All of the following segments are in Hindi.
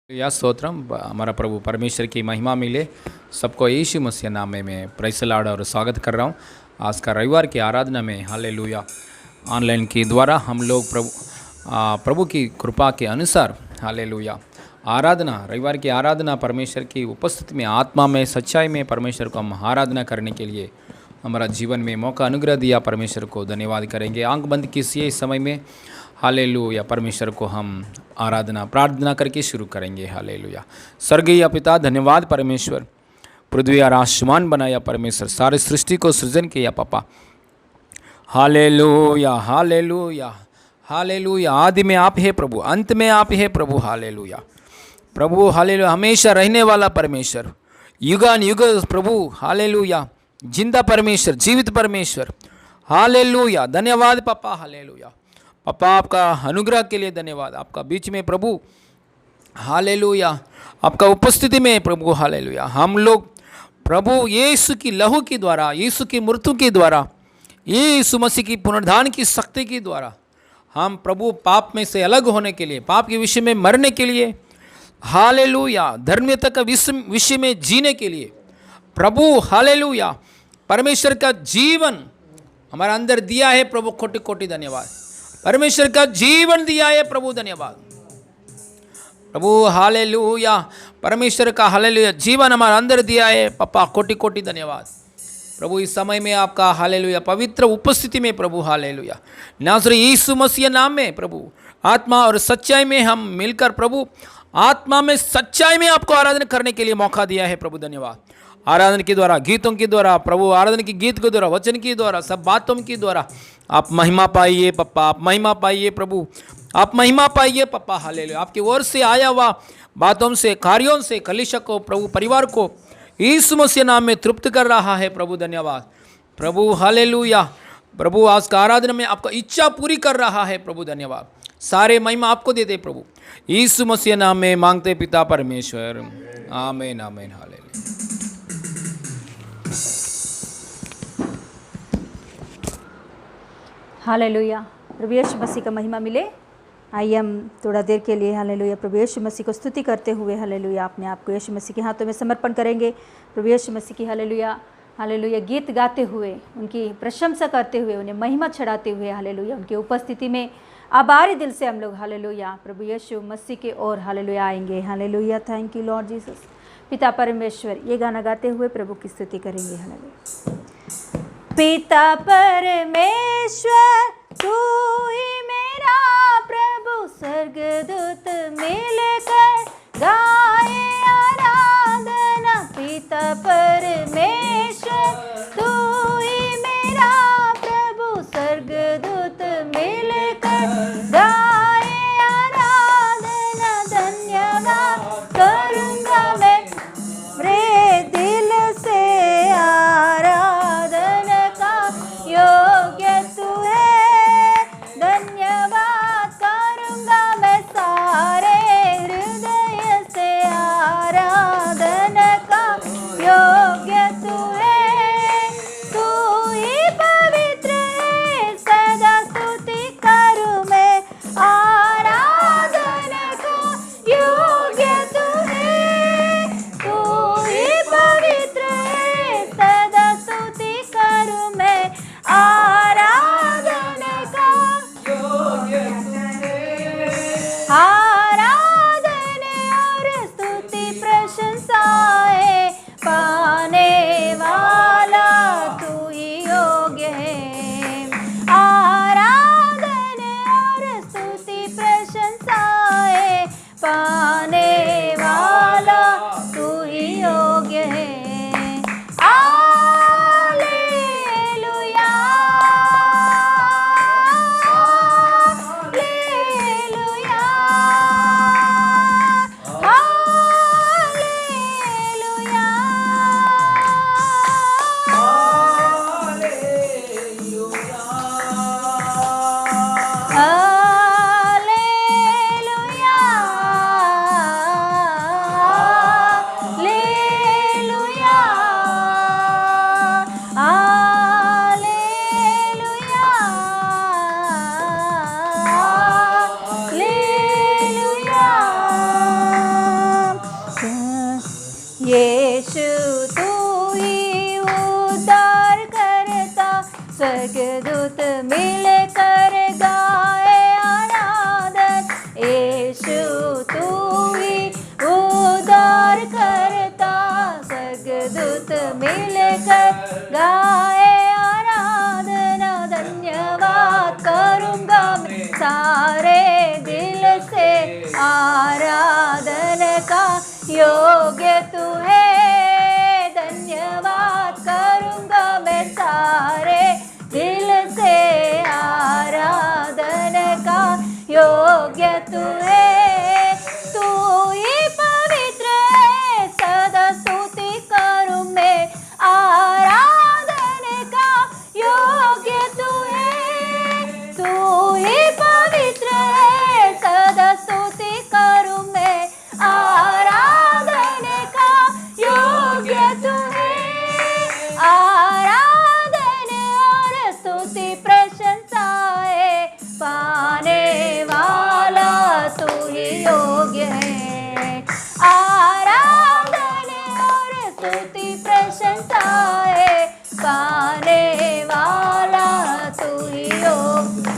या स्तोत्रम हमारा प्रभु परमेश्वर की महिमा मिले। सबको यीशु मसीह नाम में मैं प्रेज़ द लॉर्ड और स्वागत कर रहा हूँ। आज का रविवार की आराधना में हालेलुया ऑनलाइन के द्वारा हम लोग प्रभु की कृपा के अनुसार हालेलुया आराधना रविवार की आराधना परमेश्वर की उपस्थिति में आत्मा में सच्चाई में परमेश्वर को हम आराधना करने के लिए हमारा जीवन में मौका अनुग्रह दिया। परमेश्वर को धन्यवाद करेंगे। आंख बंद किसी समय में हालेलुया परमेश्वर को हम आराधना प्रार्थना करके शुरू करेंगे। हालेलुया। स्वर्गीय पिता धन्यवाद परमेश्वर, पृथ्वी और आसमान बनाया परमेश्वर, सारे सृष्टि को सृजन किया पापा। Hallelujah hallelujah hallelujah. आदि में आप है प्रभु, अंत में आप है प्रभु। हालेलुया प्रभु हालेलुया, हमेशा रहने वाला परमेश्वर, युगान युग प्रभु। हालेलुया जिंदा परमेश्वर, जीवित परमेश्वर। हालेलुया धन्यवाद पापा। हालेलुया पापा, आपका अनुग्रह के लिए धन्यवाद। आपका बीच में प्रभु हालेलुया, आपका उपस्थिति में प्रभु हालेलुया हम लोग प्रभु यीशु की लहू के द्वारा, यीशु की मृत्यु के द्वारा, यीशु मसीह की पुनरुत्थान की शक्ति के द्वारा हम प्रभु पाप में से अलग होने के लिए, पाप के विषय में मरने के लिए, हालेलुया धर्मियता का विषय में जीने के लिए प्रभु हालेलुया परमेश्वर का जीवन हमारा अंदर दिया है प्रभु। कोटि कोटि धन्यवाद। परमेश्वर का जीवन दिया है प्रभु, धन्यवाद प्रभु। हालेलुया परमेश्वर का हालेलुया जीवन हमारे अंदर दिया है पापा। कोटि कोटि धन्यवाद प्रभु। इस समय में आपका हालेलुया पवित्र उपस्थिति में प्रभु हालेलुया नाज़रेती यीशु मसीह नाम में प्रभु आत्मा और सच्चाई में हम मिलकर प्रभु आत्मा में सच्चाई में आपको आराधना करने के लिए मौका दिया है प्रभु, धन्यवाद। आराधना के द्वारा, गीतों के द्वारा प्रभु, आराधना के गीत के द्वारा, वचन के द्वारा, सब बातों के द्वारा आप महिमा पाइए पप्पा, आप महिमा पाइए प्रभु, आप महिमा पाइए पप्पा। हालेलुया आपकी ओर से आया हुआ बातों से, कार्यों से कलीसिया को प्रभु, परिवार को यीशु मसीह नाम में तृप्त कर रहा है प्रभु, धन्यवाद प्रभु। हालेलुया प्रभु, आज का आराधना में आपका इच्छा पूरी कर रहा है प्रभु, धन्यवाद। सारे महिमा आपको देते प्रभु, यीशु मसीह नाम में मांगते पिता परमेश्वर, आमीन आमीन। हालेलुया। हालेलुया प्रभु यीशु मसीह का महिमा मिले। आइए हम थोड़ा देर के लिए हालेलुया प्रभु यीशु मसीह को स्तुति करते हुए हालेलुया अपने आप को यीशु मसीह के हाथों में समर्पण करेंगे। प्रभु यीशु मसीह की हालेलुया हालेलुया गीत गाते हुए, उनकी प्रशंसा करते हुए, उन्हें महिमा चढ़ाते हुए हालेलुया उनकी उपस्थिति में आभारी दिल से हम लोग हालेलुया प्रभु यीशु मसीह के ओर हालेलुया आएंगे। Hallelujah thank you Lord Jesus. पिता परमेश्वर ये गाना गाते हुए प्रभु की स्तुति करेंगे। हालेलुया। पिता परमेश्वर तू ही मेरा प्रभु, स्वर्गदूत मिलकर गाए आराधना। पिता परमेश्वर तू ही मेरा प्रभु, स्वर्गदूत मिलकर गाए आराधना। धन्यवाद करूँगा मैं रे दिल से, योग्य तू है। धन्यवाद करूँगा मैं सारे हृदय से, आराधना का योग्य तू है। तू ही पवित्र है, सदा स्तुति करूँ मैं, आराधना का योग्य तू है। तू ही पवित्र है, सदा स्तुति करूँ मैं, आराधना का योग्य आराधना और स्तुति प्रशंसाएं पाने वाला स्वर्गदूत मिलकर गाए आराधन, यीशु तू ही उद्धार करता। स्वर्गदूत मिलकर गाए आराधना, धन्यवाद करूँगा मैं सारे दिल से, आराधन का योग्य तू है। धन्यवाद करूँगा मैं सारे दिल से, आराधन का योग्य तू है। तू ही पवित्र है, सदा स्तुति करूँ मैं, आराधन का योग्य तू है। तू ही पवित्र है, सदा स्तुति करूँ मैं, आराधन का योग्य तू है। आराधन और स्तुति प्रशंसाएं पाने वाला तू ही योग्य है। आराधन और स्तुति प्रशंसाएं पाने वाला तू ही योग्य।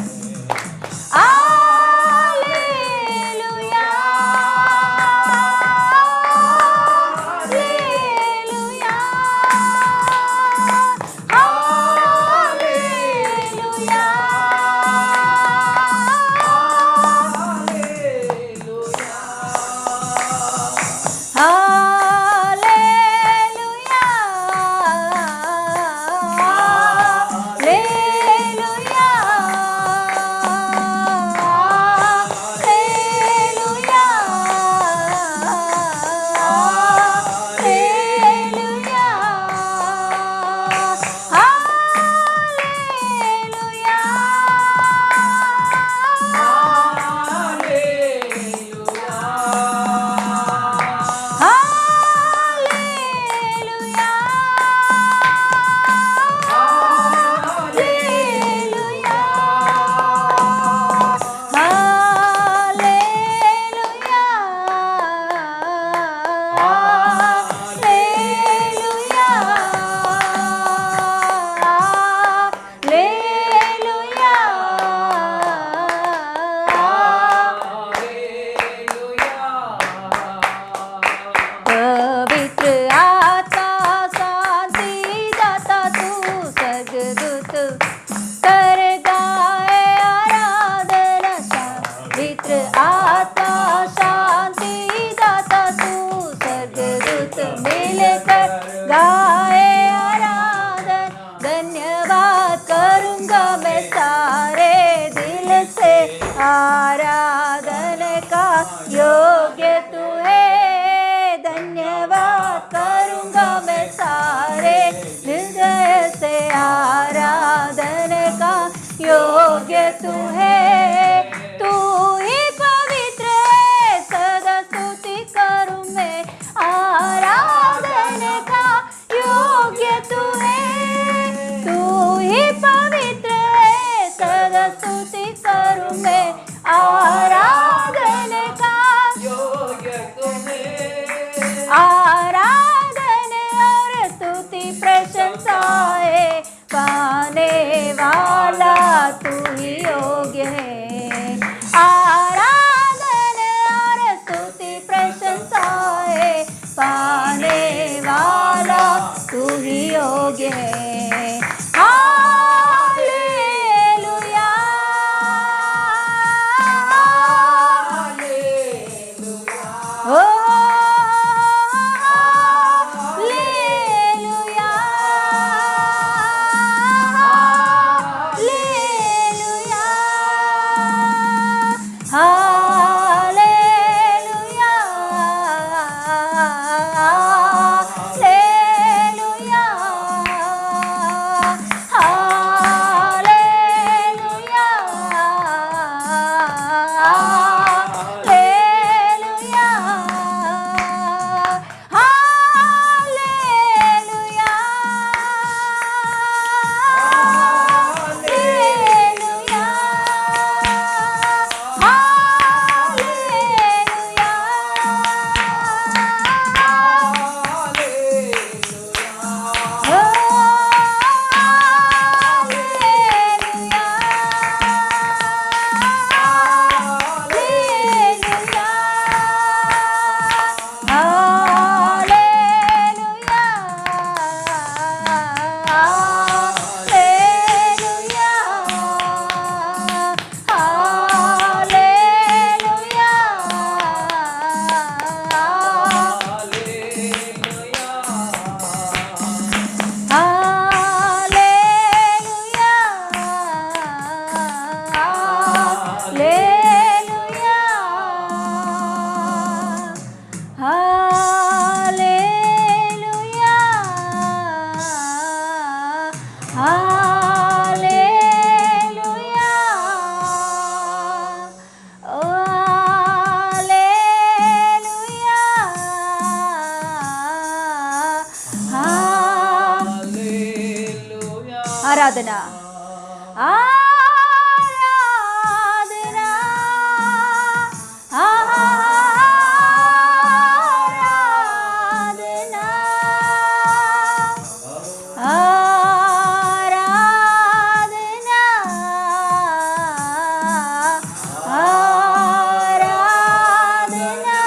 आराधन का योग्य तू है। धन्यवाद करूँगा मैं सारे हृदय से, आराधन का योग्य तू है। तू ही पवित्र है, सदा स्तुति करूँ मैं, आराधन का योग्य तू है। तू ही पवित्र है, सदा स्तुति करूँ मैं, आराधन का योग्य तू है। आराधन और स्तुति प्रशंसाएं पाने वाला तू ही योग्य है। आराधन और स्तुति प्रशंसाएं पाने वाला तू ही योग्य है। हालेलुया, ओ हालेलुया, हालेलुया। आराधना, आराधना, आराधना, आराधना, आराधना,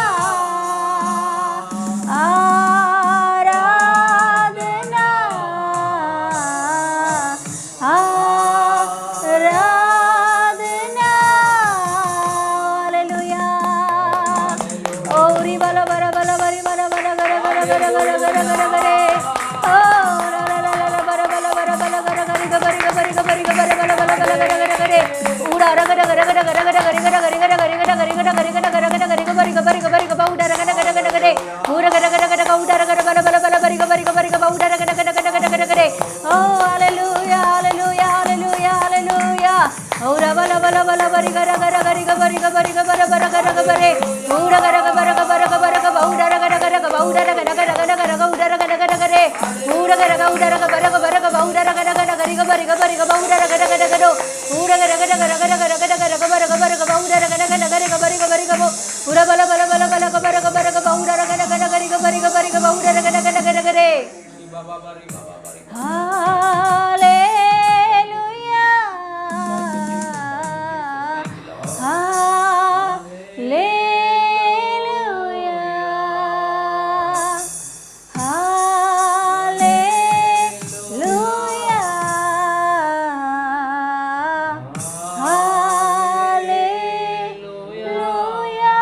आराधना, आराधना, हालेलुया। ओरी बला बरा बला बरी बरा बरा बरा बरा बरा बरा बरा बरा बरे, ओ ला ला ला ला बरा बला बरा बला बरा गरी गरी गरी गरी गरी बरा बला बला बला बरा गरे, उड़ा रग रग रग रग रग रग गरी गरी गरी गरी गरी गरी गरी गरी गरी गरी गरी गरी गरी गरी गरी बाउडा रग रग रग रग रे, उड़ा रग रग रग उड़ा रग रग बला बला बला बरी गरी गरी बाउडा रग रग रग रग रग रे, ओ हालेलुया, हालेलुया, हालेलुया, हालेलुया, औरा बला बला बला बरी गरा गरा गरी गरी गरी गरी बरा गरा गरा गरे, उड़ा रग रग बरा बरा बरा बाउडा रग रग रग बाउडा रग रग रग रग रग उड़ा रग रग रग रे, उड़ा रग रग उड़ा रग बरा बरा बाउडा रग रग रग गरी गरी गरी बाउडा रग रग रग रो, उड़ा रग रग रग रग रग रग रग बरा बरा बाउडा रग रग रग गरी गरी गरी उड़ा बला बला बला बला बरा बरा बाउडा रग रग रग गरी गरी गरी बाउडा रग रग रग रे, hallelujah, hallelujah, hallelujah, hallelujah,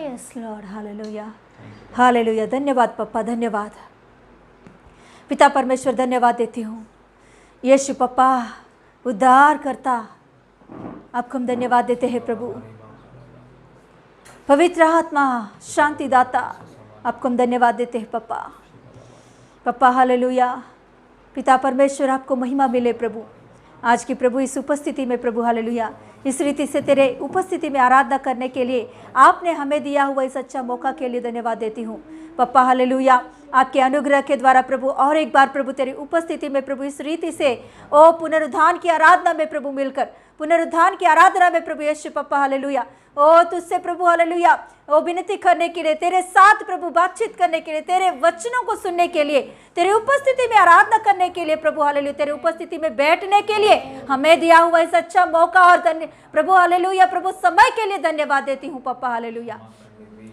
yes Lord, hallelujah, hallelujah. धन्यवाद पप्पा, धन्यवाद पिता परमेश्वर, धन्यवाद देती हूँ यीशु पप्पा उद्धार करता, आपको हम धन्यवाद देते हैं प्रभु। पवित्र आत्मा शांति दाता, आपको हम धन्यवाद देते हैं पप्पा। पप्पा हालेलुया, पिता परमेश्वर आपको महिमा मिले प्रभु। आज की प्रभु इस उपस्थिति में प्रभु हालेलुया, इस रीति से तेरे उपस्थिति में आराधना करने के लिए आपने हमें दिया हुआ इस अच्छा मौका के लिए धन्यवाद देती हूँ पप्पा हालेलुया। आपके अनुग्रह के द्वारा प्रभु और एक बार प्रभु तेरी उपस्थिति में प्रभु इस रीति से ओ पुनरुत्थान की आराधना में प्रभु मिलकर, पुनरुत्थान की आराधना में प्रभु यीशु पप्पा हालेलुया, ओ तुझसे प्रभु हालेलुया, ओ विनती करने के लिए, तेरे साथ प्रभु बातचीत करने के लिए, तेरे वचनों को सुनने के लिए, तेरे उपस्थिति में आराधना करने के लिए प्रभु हालेलुया, तेरे उपस्थिति में बैठने के लिए हमें दिया हुआ इस अच्छा मौका और धन्य प्रभु हालेलुया, प्रभु समय के लिए धन्यवाद देती हूँ पप्पा हालेलुया।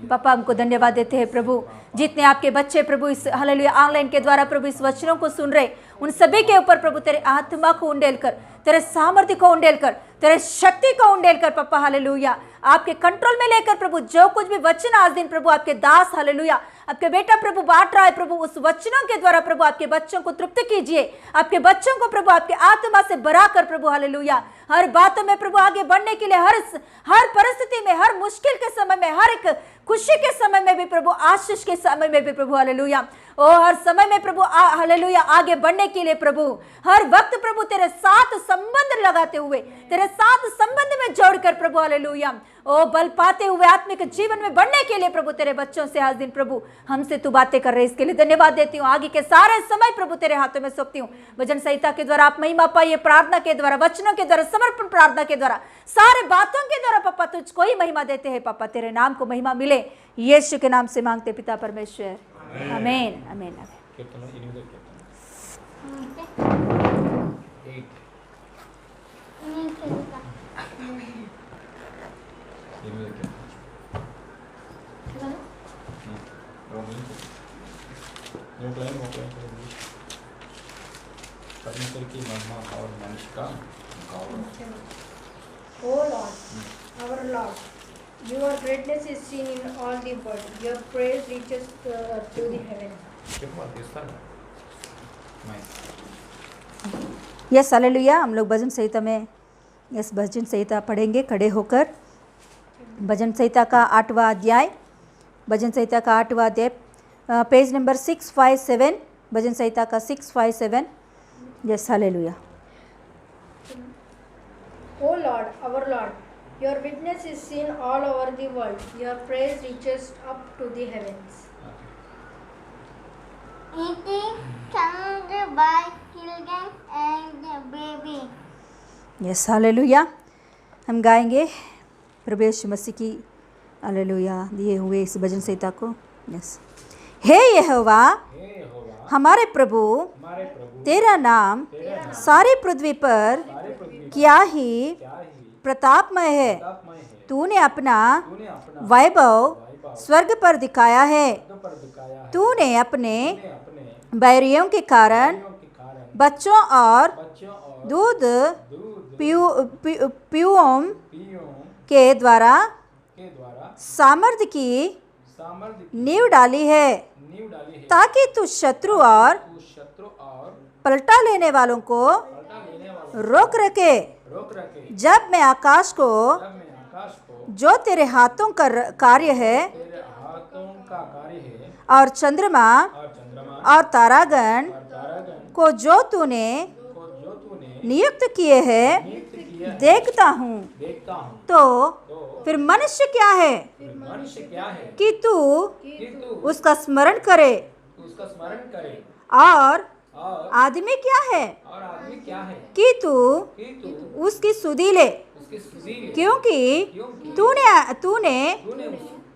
पापा हमको धन्यवाद देते हैं प्रभु, जितने आपके बच्चे प्रभु इस हालेलुया ऑनलाइन के द्वारा प्रभु इस वचनों को सुन रहे, उन सभी के ऊपर प्रभु तेरे आत्मा को उंडेल कर, तेरे सामर्थ्य को उंडेल कर, तेरे शक्ति को उंडेल कर पप्पा हालेलुया, आपके कंट्रोल में लेकर प्रभु जो कुछ भी वचन आज दिन प्रभु आपके दास हालेलुया, आपके बेटा प्रभु बांट रहा है प्रभु, उस वचनों के द्वारा प्रभु आपके बच्चों को तृप्त कीजिए, आपके बच्चों को प्रभु आपके आत्मा से भरा कर प्रभु हालेलुया, हर बातों में प्रभु आगे बढ़ने के लिए, हर परिस्थिति में, हर मुश्किल के समय में, हर एक खुशी के समय में भी प्रभु, आशीष के समय में भी प्रभु हालेलुया, ओ हर समय में प्रभु हालेलुया आगे बढ़ने के लिए प्रभु, हर वक्त प्रभु तेरे साथ संबंध लगाते हुए, तेरे साथ संबंध में जोड़कर प्रभु हालेलुया, ओ बल पाते हुए आत्मिक जीवन में बढ़ने के लिए प्रभु तेरे बच्चों से आज दिन प्रभु हमसे तू बातें कर रहे, इसके लिए धन्यवाद देती हूँ। आगे के सारे समय प्रभु तेरे हाथों में सौंपती हूँ। भजन संहिता के द्वारा आप महिमा पाइए, प्रार्थना के द्वारा, वचनों के द्वारा, समर्पण प्रार्थना के द्वारा, सारे बातों के द्वारा पापा तुझको ही महिमा देते हैं पापा, तेरे नाम को महिमा मिले, यीशु के नाम से मांगते पिता परमेश्वर, आमीन आमीन आमीन। परमेश्वर की महिमा और मनुष्य का गौरव। O Lord, our Lord, your greatness is seen in all the world. Your praise reaches to the heaven. Yes hallelujah. हम लोग भजन संहिता में यस भजन संहिता पढ़ेंगे खड़े होकर। भजन संहिता का 8वां अध्याय, भजन संहिता का 8वां अध्याय, पेज नंबर 657, भजन संहिता का 657। Yes hallelujah. O Lord, our Lord, your witness is seen all over the world. Your praise reaches up to the heavens. Eating surrounded by children and baby. Yes hallelujah. हम गाएंगे प्रभु यीशु मसीह की हालेलुया दिए हुए इस भजन संहिता को। यस। हे यहोवा हमारे प्रभु, तेरा नाम सारी पृथ्वी पर क्या ही प्रतापमय है। तूने अपना वैभव स्वर्ग पर दिखाया है। तूने अपने बैरियों के कारण बच्चों और दूध पीओं के द्वारा सामर्थ्य की नींव डाली है, ताकि तू शत्रु और पलटा लेने वालों को रोक रखे। जब मैं आकाश को, जो तेरे हाथों का कार्य है, और चंद्रमा और तारागण को जो तूने नियुक्त किए हैं देखता हूँ, तो फिर मनुष्य क्या है कि तू उसका स्मरण करे, और आदमी क्या है कि तू उसकी सुधि ले। क्योंकि तूने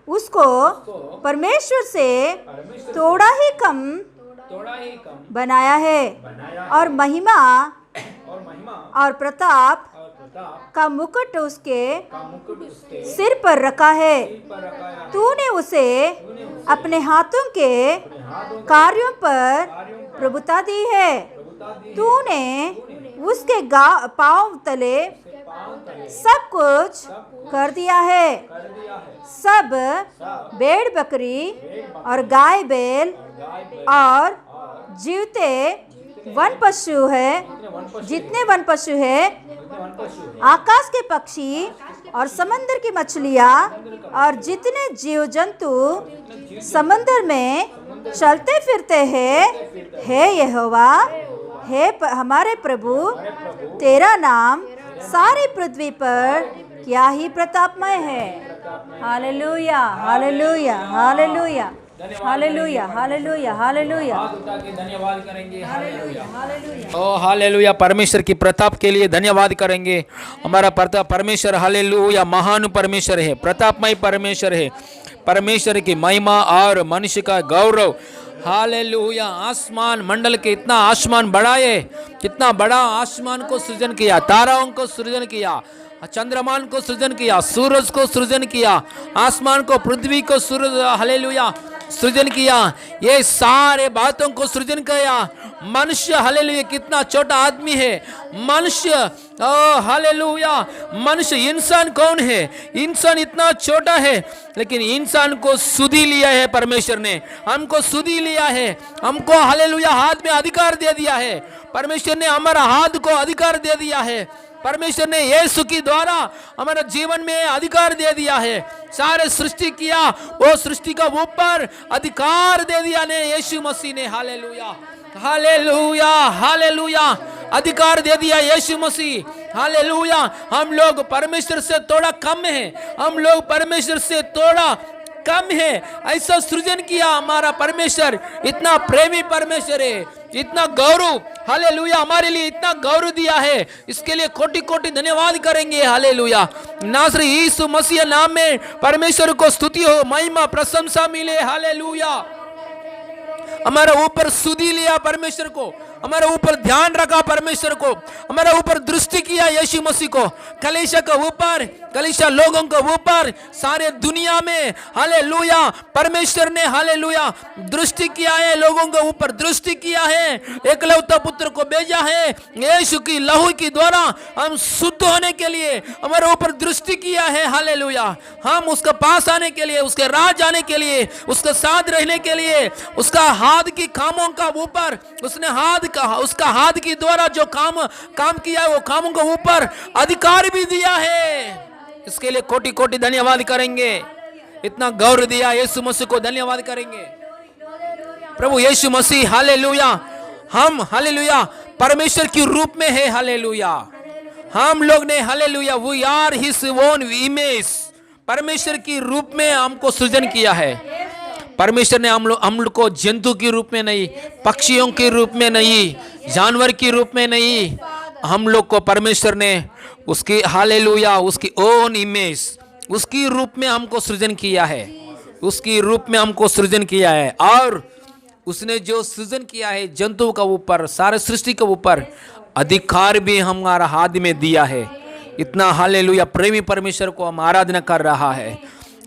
उसको परमेश्वर से थोड़ा ही कम बनाया है, और महिमा और प्रताप का मुकुट उसके सिर पर रखा है। तूने उसे अपने हाथों के कार्यों पर प्रभुता दी है। तूने उसके पांव तले सब कुछ कर दिया है। सब भेड़ बकरी और गाय बैल और जीवते वन पशु है, जितने वन पशु है, आकाश के पक्षी और समंदर की मछलियाँ और जितने जीव जंतु समंदर में चलते फिरते हैं। हे यहोवा, हे हमारे प्रभु, तेरा नाम सारी पृथ्वी पर क्या ही प्रतापमय है। Hallelujah hallelujah hallelujah hallelujah hallelujah hallelujah. धन्यवाद करेंगे। हालेलुया ओ हालेलुया। परमेश्वर की प्रताप के लिए धन्यवाद करेंगे। हमारा प्रताप परमेश्वर हालेलुया महान परमेश्वर है, प्रतापमय परमेश्वर है। परमेश्वर की महिमा और मनुष्य का गौरव। हालेलुया। आसमान मंडल के इतना आसमान बढ़ाए, कितना बड़ा आसमान को सृजन किया, ताराओं को सृजन किया, चंद्रमान को सृजन किया, सूरज को सृजन किया, आसमान को, पृथ्वी को सूरज हालेलुया सृजन किया। ये सारे बातों को सृजन किया। मनुष्य हालेलुया कितना छोटा आदमी है। मनुष्य ओ हालेलुया, मनुष्य इंसान कौन है? इंसान इतना छोटा है, लेकिन इंसान को सुधी लिया है परमेश्वर ने। हमको सुधी लिया है, हमको हालेलुया हाथ में अधिकार दे दिया है। परमेश्वर ने हमारा हाथ को अधिकार दे दिया है। परमेश्वर ने यीशु के द्वारा हमारे जीवन में अधिकार दे दिया है। सारे सृष्टि किया, वो सृष्टि का ऊपर अधिकार दे दिया ने यीशु मसीह ने। Hallelujah hallelujah hallelujah. अधिकार दे दिया यीशु मसीह। हालेलुया। हम लोग परमेश्वर से थोड़ा कम है, हम लोग परमेश्वर से थोड़ा कम है, ऐसा सृजन किया हमारा परमेश्वर। इतना प्रेमी परमेश्वर है, इतना गौरव हालेलुया हमारे लिए इतना गौरव दिया है। इसके लिए कोटि कोटि धन्यवाद करेंगे। हालेलुया। नासरी यीशु मसीह नाम में परमेश्वर को स्तुति हो, महिमा प्रशंसा मिले। हालेलुया। हमारे ऊपर सुधी लिया परमेश्वर को, हमारे ऊपर ध्यान रखा परमेश्वर को, हमारे ऊपर दृष्टि किया यीशु मसीह को, कलीसिया के ऊपर, कलीसिया लोगों के ऊपर, सारे दुनिया में हालेलुया परमेश्वर ने हालेलुया दृष्टि किया है, लोगों के ऊपर दृष्टि किया है। एकलौता पुत्र को भेजा है यीशु की लहू के द्वारा हम शुद्ध होने के लिए हमारे ऊपर दृष्टि किया है। हालेलुया। हम उसके पास आने के लिए, उसके राज जाने के लिए, उसके साथ रहने के लिए, उसका हाथ की कामों का ऊपर उसने उसका हाथ के द्वारा जो काम किया है, वो कामों के ऊपर अधिकार भी दिया है। इसके लिए कोटि कोटि धन्यवाद करेंगे। इतना गौरव दिया यीशु मसीह को, धन्यवाद करेंगे प्रभु यीशु मसीह। हालेलुया। हम हालेलुया परमेश्वर के रूप में है। हालेलुया हम लोग ने hallelujah we are his own image, परमेश्वर के रूप में हमको सृजन किया है। परमेश्वर ने हम लोग को जंतु के रूप में नहीं, पक्षियों के रूप में नहीं, जानवर के रूप में नहीं, हम लोग को परमेश्वर ने उसकी हालेलुया उसकी ओन इमेज, उसकी रूप में हमको सृजन किया है, उसकी रूप में हमको सृजन किया है। और उसने जो सृजन किया है जंतु का ऊपर, सारे सृष्टि के ऊपर अधिकार भी हमारा हाथ में दिया है। इतना हालेलुया प्रेमी परमेश्वर को हम आराधना कर रहा है।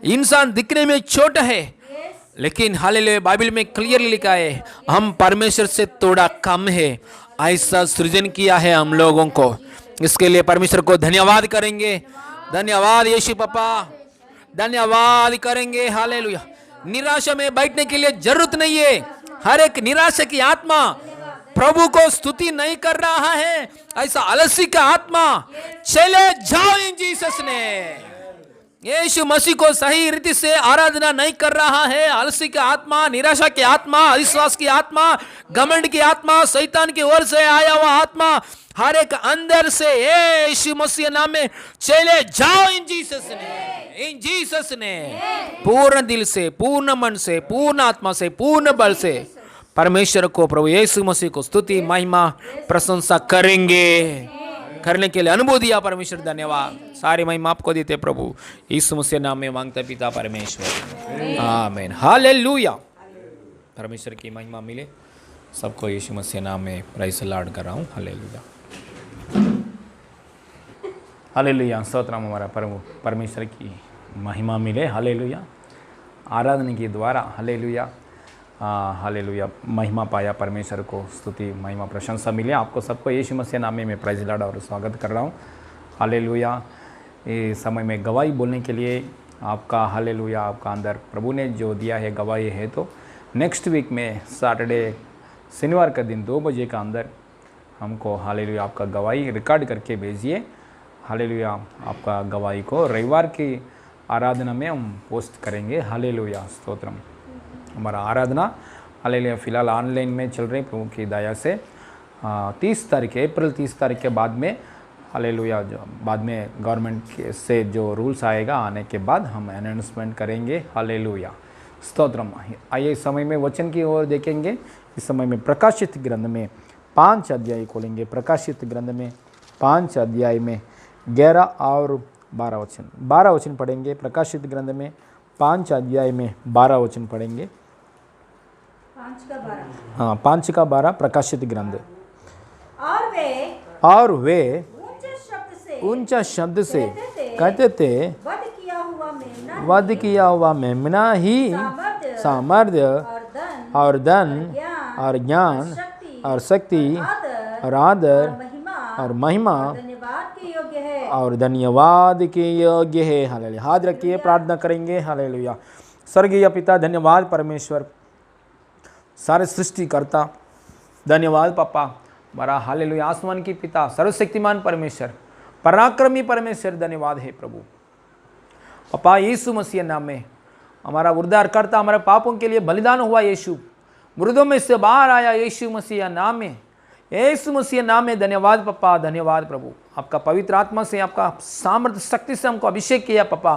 इंसान दिखने में छोटा है, लेकिन हालेलुया बाइबल में क्लियरली लिखा है हम परमेश्वर से थोड़ा कम है। ऐसा सृजन किया है हम लोगों को। इसके लिए परमेश्वर को धन्यवाद करेंगे। धन्यवाद यीशु पापा, धन्यवाद करेंगे। हालेलुया निराशा में बैठने के लिए जरूरत नहीं है। हर एक निराशा की आत्मा प्रभु को स्तुति नहीं कर रहा है, ऐसा आलस्य का आत्मा चले जाओ इन जीसस ने। यीशु मसीह को सही रीति से आराधना नहीं कर रहा है, आलस्य की आत्मा, निराशा की आत्मा, अविश्वास की आत्मा, घमंड की आत्मा, शैतान की ओर से आया हुआ आत्मा हर एक अंदर से यीशु मसीह नाम में चले जाओ इन जीसस ने। इन जीसस ने पूर्ण दिल से, पूर्ण मन से, पूर्ण आत्मा से, पूर्ण बल से परमेश्वर को, प्रभु यीशु मसीह को स्तुति महिमा प्रशंसा करेंगे। करने के लिए अनुभव दिया परमेश्वर, धन्यवाद। सारी महिमा आपको देते प्रभु यीशु मसीह नाम में मांगते पिता परमेश्वर, आमीन। हालेलुया परमेश्वर की महिमा मिले सबको। यीशु मसीह नाम में प्राइस लॉर्ड कर रहा हूँ। हालेलुया हालेलुया स्तोत्रम हमारा प्रभु परमेश्वर की महिमा मिले। हालेलुया आराधना के द्वारा हालेलुया हालेलुया महिमा पाया परमेश्वर को, स्तुति महिमा प्रशंसा मिले आपको सबको। यीशु मसीह नाम में प्राइज लॉर्ड और स्वागत कर रहा हूँ। हालेलुया ये समय में गवाही बोलने के लिए आपका हालेलुया आपका अंदर प्रभु ने जो दिया है गवाही है। तो नेक्स्ट वीक में सैटरडे शनिवार का दिन 2 बजे का अंदर हमको हालेलुया आपका गवाही रिकॉर्ड करके भेजिए। हालेलुया आपका गवाही को रविवार की आराधना में हम पोस्ट करेंगे। हालेलुया स्तोत्रम हमारा आराधना हालेलुया फ़िलहाल ऑनलाइन में चल रही प्रभु की दया से। 30 तारीख अप्रैल 30 तारीख के बाद में हालेलुया जो बाद में गवर्नमेंट से जो रूल्स आएगा आने के बाद हम अनाउंसमेंट करेंगे। हालेलुया स्तोत्रम। आइए इस समय में वचन की ओर देखेंगे। इस समय में प्रकाशित ग्रंथ में 5 अध्याय खोलेंगे। प्रकाशित ग्रंथ में 5 अध्याय में 11 और 12 वचन 12 वचन पढ़ेंगे। प्रकाशित ग्रंथ में 5 अध्याय में 12 वचन पढ़ेंगे। 5 का 12 हाँ 5 का 12 प्रकाशित ग्रंथ। और वे ऊंचा शब्द से कहते थे वध किया हुआ मेमना ही सामर्थ्य और धन और ज्ञान और शक्ति और आदर और महिमा और धन्यवाद के योग्य है। हालेलुया हाथ रखिए प्रार्थना करेंगे। हालेलुया स्वर्गीय पिता धन्यवाद परमेश्वर सारे सृष्टिकर्ता, धन्यवाद पापा हमारा हालेलुया आसमान की पिता सर्वशक्तिमान परमेश्वर पराक्रमी परमेश्वर, धन्यवाद है प्रभु पापा यीशु मसीह नाम में हमारा उद्धारकर्ता हमारे पापों के लिए बलिदान हुआ यीशु, मुर्दों में से बाहर आया यीशु मसीह नाम में, यीशु मसीह नाम में धन्यवाद पापा, धन्यवाद प्रभु आपका पवित्र आत्मा से आपका सामर्थ्य शक्ति से हमको अभिषेक किया पापा,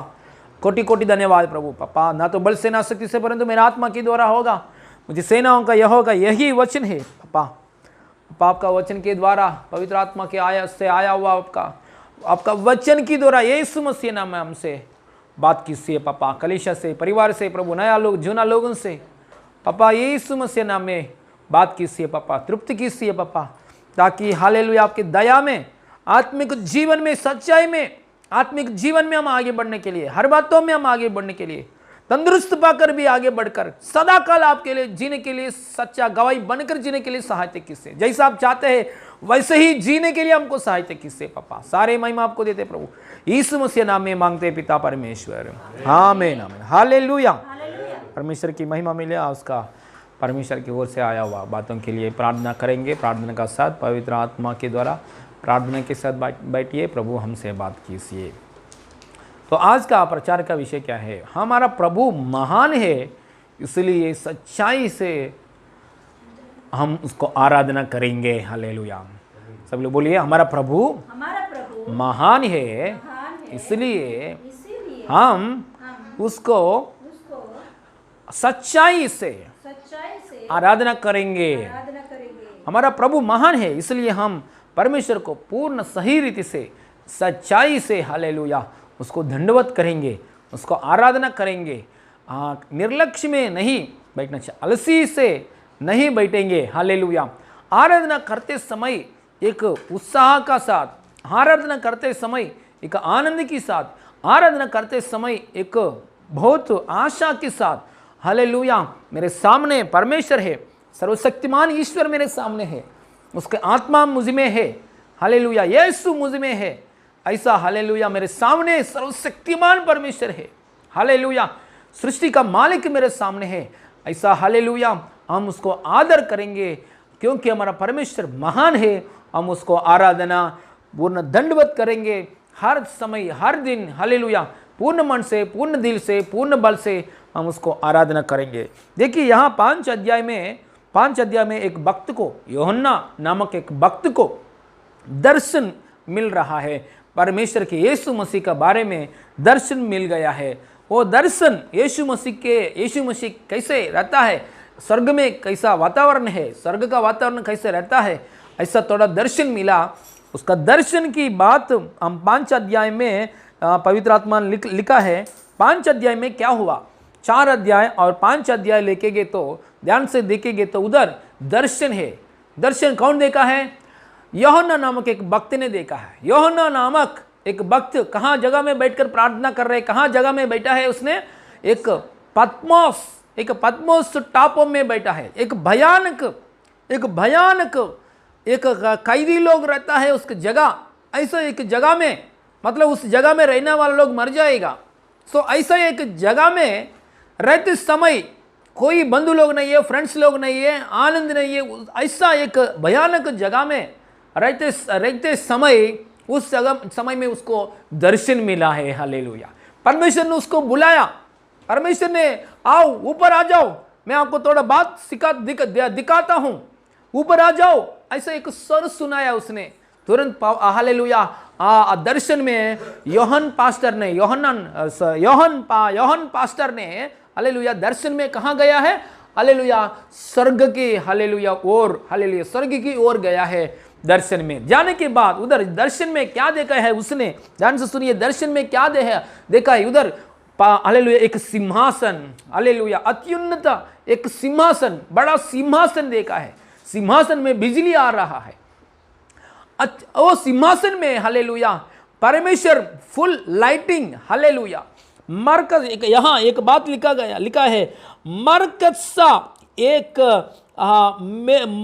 कोटि कोटि धन्यवाद प्रभु पापा। ना तो बल से ना शक्ति से परंतु मेरा आत्मा के द्वारा होगा, मुझे सेनाओं का यहोवा का यही वचन है पापा। पापा आपका वचन के द्वारा पवित्र आत्मा के आया हुआ आपका वचन के द्वारा यीशु मसीह नाम में हमसे बात कीजिए पापा, कलीसिया से परिवार से प्रभु नया लोग जूना लोगों से पापा यीशु मसीह नाम में बात कीजिए पापा, तृप्ति कीजिए पापा, ताकि हालेलुया आपकी दया में आत्मिक जीवन में सच्चाई में आत्मिक जीवन में हम आगे बढ़ने के लिए हर बातों में हम आगे बढ़ने के लिए तंदुरुस्त पाकर भी आगे बढ़कर सदा काल आपके लिए जीने के लिए सच्चा गवाही बनकर जीने के लिए सहायता कीजिए। जैसा आप चाहते हैं वैसे ही जीने के लिए हमको सहायता कीजिए पापा। सारे महिमा आपको देते प्रभु यीशु मसीह नाम में मांगते पिता परमेश्वर, आमीन आमीन हालेलुया। परमेश्वर की महिमा मिले उसका परमेश्वर की ओर से आया हुआ बातों के लिए प्रार्थना करेंगे। प्रार्थना का साथ पवित्र आत्मा के द्वारा प्रार्थना के साथ बैठिए, प्रभु हमसे बात कीजिए। तो आज का प्रचार का विषय क्या है? हमारा प्रभु महान है, इसलिए सच्चाई से हम उसको आराधना करेंगे। हालेलुया। सब लोग बोलिए, हमारा प्रभु महान है, इसलिए हम उसको सच्चाई से आराधना करेंगे। हमारा प्रभु महान है, इसलिए हम परमेश्वर को पूर्ण सही रीति से सच्चाई से हालेलुया उसको दंडवत करेंगे, उसको आराधना करेंगे। निर्लक्ष्य में नहीं बैठना चाहिए, अलसी से नहीं बैठेंगे। हालेलुया। आराधना करते समय एक उत्साह का साथ, आराधना करते समय एक आनंद के साथ, आराधना करते समय एक बहुत आशा के साथ, हालेलुया मेरे सामने परमेश्वर है, सर्वशक्तिमान ईश्वर मेरे सामने है, उसके आत्मा मुझ में है, हालेलुया यीशु मुझ में है, ऐसा हालेलुया मेरे सामने सर्वशक्तिमान परमेश्वर है, हालेलुया सृष्टि का मालिक मेरे सामने है, ऐसा हालेलुया हम उसको आदर करेंगे क्योंकि हमारा परमेश्वर महान है। हम उसको आराधना पूर्ण दंडवत करेंगे हर समय हर दिन, हालेलुया पूर्ण मन से, पूर्ण दिल से, पूर्ण बल से हम उसको आराधना करेंगे। देखिए यहाँ 5 अध्याय में एक भक्त को, यूहन्ना नामक एक भक्त को दर्शन मिल रहा है, परमेश्वर के यीशु मसीह का बारे में दर्शन मिल गया है। वो दर्शन यीशु मसीह कैसे रहता है, स्वर्ग में कैसा वातावरण है, स्वर्ग का वातावरण कैसे रहता है, ऐसा थोड़ा दर्शन मिला। उसका दर्शन की बात हम 5 अध्याय में पवित्र आत्मा लिखा है। 5 अध्याय में क्या हुआ, 4 अध्याय और 5 अध्याय लेके तो ध्यान से देखेंगे तो उधर दर्शन है। दर्शन कौन देखा है? यूहन्ना नामक एक भक्त ने देखा है। यूहन्ना नामक एक भक्त कहाँ जगह में बैठकर प्रार्थना कर रहे, कहाँ जगह में बैठा है? उसने एक पत्मोस टापू में बैठा है। एक भयानक एक कैदी लोग रहता है उसकी जगह, ऐसा एक जगह में, मतलब उस जगह में रहने वाले लोग मर जाएगा। सो ऐसा एक जगह में रहते समय कोई बंधु लोग नहीं है, फ्रेंड्स लोग नहीं है, आनंद नहीं है, ऐसा एक भयानक जगह में रहते समय उस समय में उसको दर्शन मिला है। हालेलुया। परमेश्वर ने उसको बुलाया, परमेश्वर ने आओ ऊपर आ जाओ, मैं आपको थोड़ा बात दिखाता हूं, ऊपर आ जाओ, ऐसा एक स्वर सुनाया उसने तुरंत। हालेलुया दर्शन में योहन पास्टर ने हालेलुया दर्शन में कहाँ गया है? हालेलुया स्वर्ग के हालेलुया और हालेलुया स्वर्ग की ओर गया है। दर्शन में जाने के बाद उधर दर्शन में क्या देखा है उसने? ध्यान से सुनिए, दर्शन में क्या देखा है उधर? हालेलुया एक सिंहासन, हालेलुया अत्युन्नत एक सिंहासन, बड़ा सिंहासन देखा है। सिंहासन में बिजली आ रहा है। वो सिंहासन में हालेलुया परमेश्वर फुल लाइटिंग, हालेलुया मरकज, यहाँ एक बात लिखा है मरकज सा एक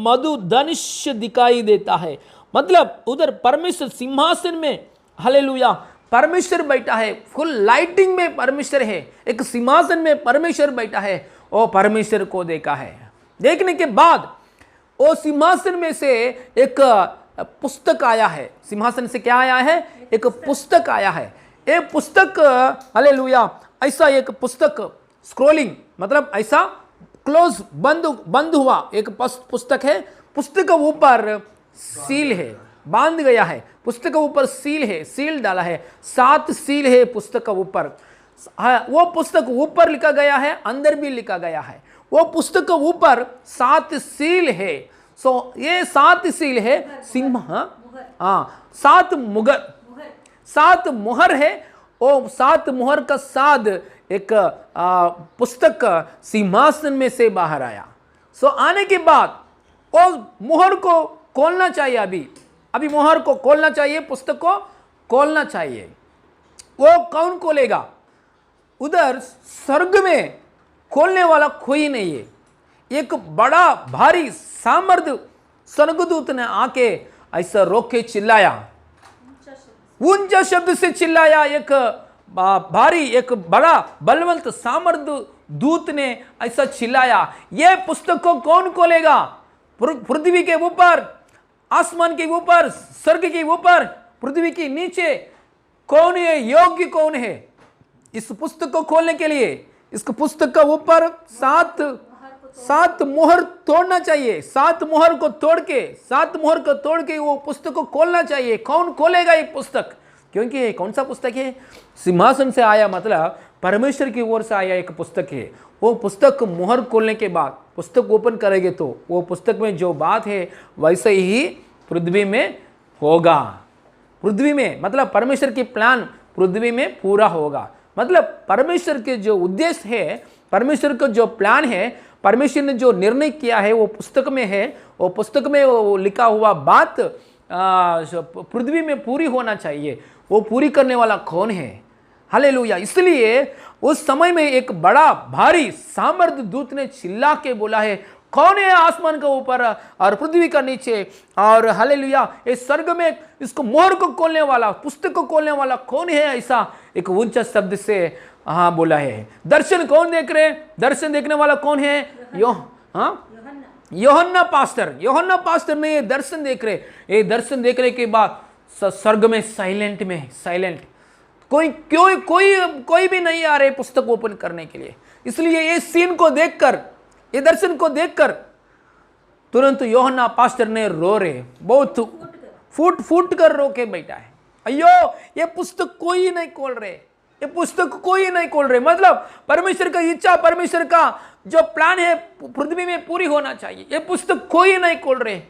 मधु धनुष दिखाई देता है। मतलब उधर परमेश्वर सिंहासन में हालेलुया परमेश्वर बैठा है, फुल लाइटिंग में परमेश्वर है, एक सिंहासन में परमेश्वर बैठा है। ओ परमेश्वर को देखा है। देखने के बाद वो सिंहासन में से एक पुस्तक आया है। सिंहासन से क्या आया है? एक पुस्तक आया है। एक पुस्तक हालेलुया ऐसा एक पुस्तक स्क्रोलिंग, मतलब ऐसा क्लोज बंद हुआ एक पुस्तक है। पुस्तक के ऊपर सील है, बांध गया है। पुस्तक के ऊपर सील है, सील डाला है, 7 सील है पुस्तक के ऊपर। वो पुस्तक ऊपर लिखा गया है, अंदर भी लिखा गया है। वो पुस्तक के ऊपर 7 सील है। सो ये 7 सील है, सिंह 7 मुहर है। वो 7 मुहर का साथ एक पुस्तक सिंहासन में से बाहर आया। सो आने के बाद वो मुहर को खोलना चाहिए। अभी मुहर को खोलना चाहिए, पुस्तक को खोलना चाहिए। वो कौन खोलेगा? उधर स्वर्ग में खोलने वाला कोई नहीं है। एक बड़ा भारी सामर्थ स्वर्गदूत ने आके ऐसा रोक के चिल्लाया, ऊंचा शब्द से चिल्लाया। एक भारी एक बड़ा बलवंत सामर्थ दूत ने ऐसा चिल्लाया, ये पुस्तक को कौन खोलेगा? पृथ्वी के ऊपर, आसमान के ऊपर, स्वर्ग के ऊपर, पृथ्वी के नीचे कौन है? योग्य कौन है इस पुस्तक को खोलने के लिए? इस पुस्तक का ऊपर 7 सात मोहर तोड़ना चाहिए। सात मोहर को तोड़ के वो पुस्तक को खोलना चाहिए। कौन खोलेगा ये पुस्तक? क्योंकि ये कौन सा पुस्तक है? सिंहासन से आया, मतलब परमेश्वर की ओर से आया एक पुस्तक है। वो पुस्तक मोहर खोलने के बाद पुस्तक ओपन करेंगे तो वो पुस्तक में जो बात है वैसे ही पृथ्वी में होगा। पृथ्वी में मतलब परमेश्वर की प्लान पृथ्वी में पूरा होगा। मतलब परमेश्वर के जो उद्देश्य है, परमेश्वर का जो प्लान है, परमेश्वर ने जो निर्णय किया है वो पुस्तक में है। वो पुस्तक में वो लिखा हुआ बात पृथ्वी में पूरी होना चाहिए। वो पूरी करने वाला कौन है? हालेलुया। इसलिए उस समय में एक बड़ा भारी सामर्थ दूत ने चिल्ला के बोला है, कौन है आसमान के ऊपर और पृथ्वी का नीचे? और हालेलुया, इस स्वर्ग में इसको मोहर को खोलने वाला, पुस्तक को खोलने वाला कौन है? ऐसा एक ऊंचा शब्द से बोला है। दर्शन कौन देख रहे? दर्शन देखने वाला कौन है? यूहन्ना पास्टर में ये दर्शन देख रहे। ये दर्शन देखने के बाद स्वर्ग में साइलेंट कोई भी नहीं आ रहे पुस्तक ओपन करने के लिए। इसलिए ये सीन को देखकर, ये दर्शन को देखकर तुरंत यूहन्ना पास्टर ने रो रहे, बहुत फूट कर रो के बैठा है। अयो, ये पुस्तक कोई नहीं खोल रहे, ये पुस्तक कोई नहीं खोल रहे। मतलब परमेश्वर का इच्छा, परमेश्वर का जो प्लान है पृथ्वी में पूरी होना चाहिए। ये पुस्तक कोई नहीं खोल रहे।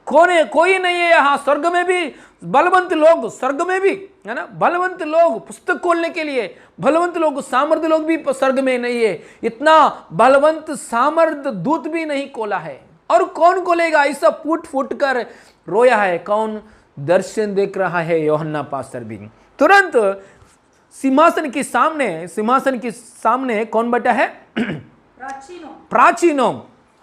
कोई नहीं है यहाँ। स्वर्ग में भी बलवंत लोग, स्वर्ग में भी है ना बलवंत लोग पुस्तक खोलने के लिए, बलवंत लोग, सामर्थ लोग भी स्वर्ग में नहीं है। इतना बलवंत सामर्थ दूत भी नहीं खोला है। और कौन खोलेगा? ऐसा फूट कर रोया है। कौन? दर्शन देख रहा है यूहन्ना पास्टर भी। तुरंत सिंहासन के सामने कौन बैठा है? प्राचीनों।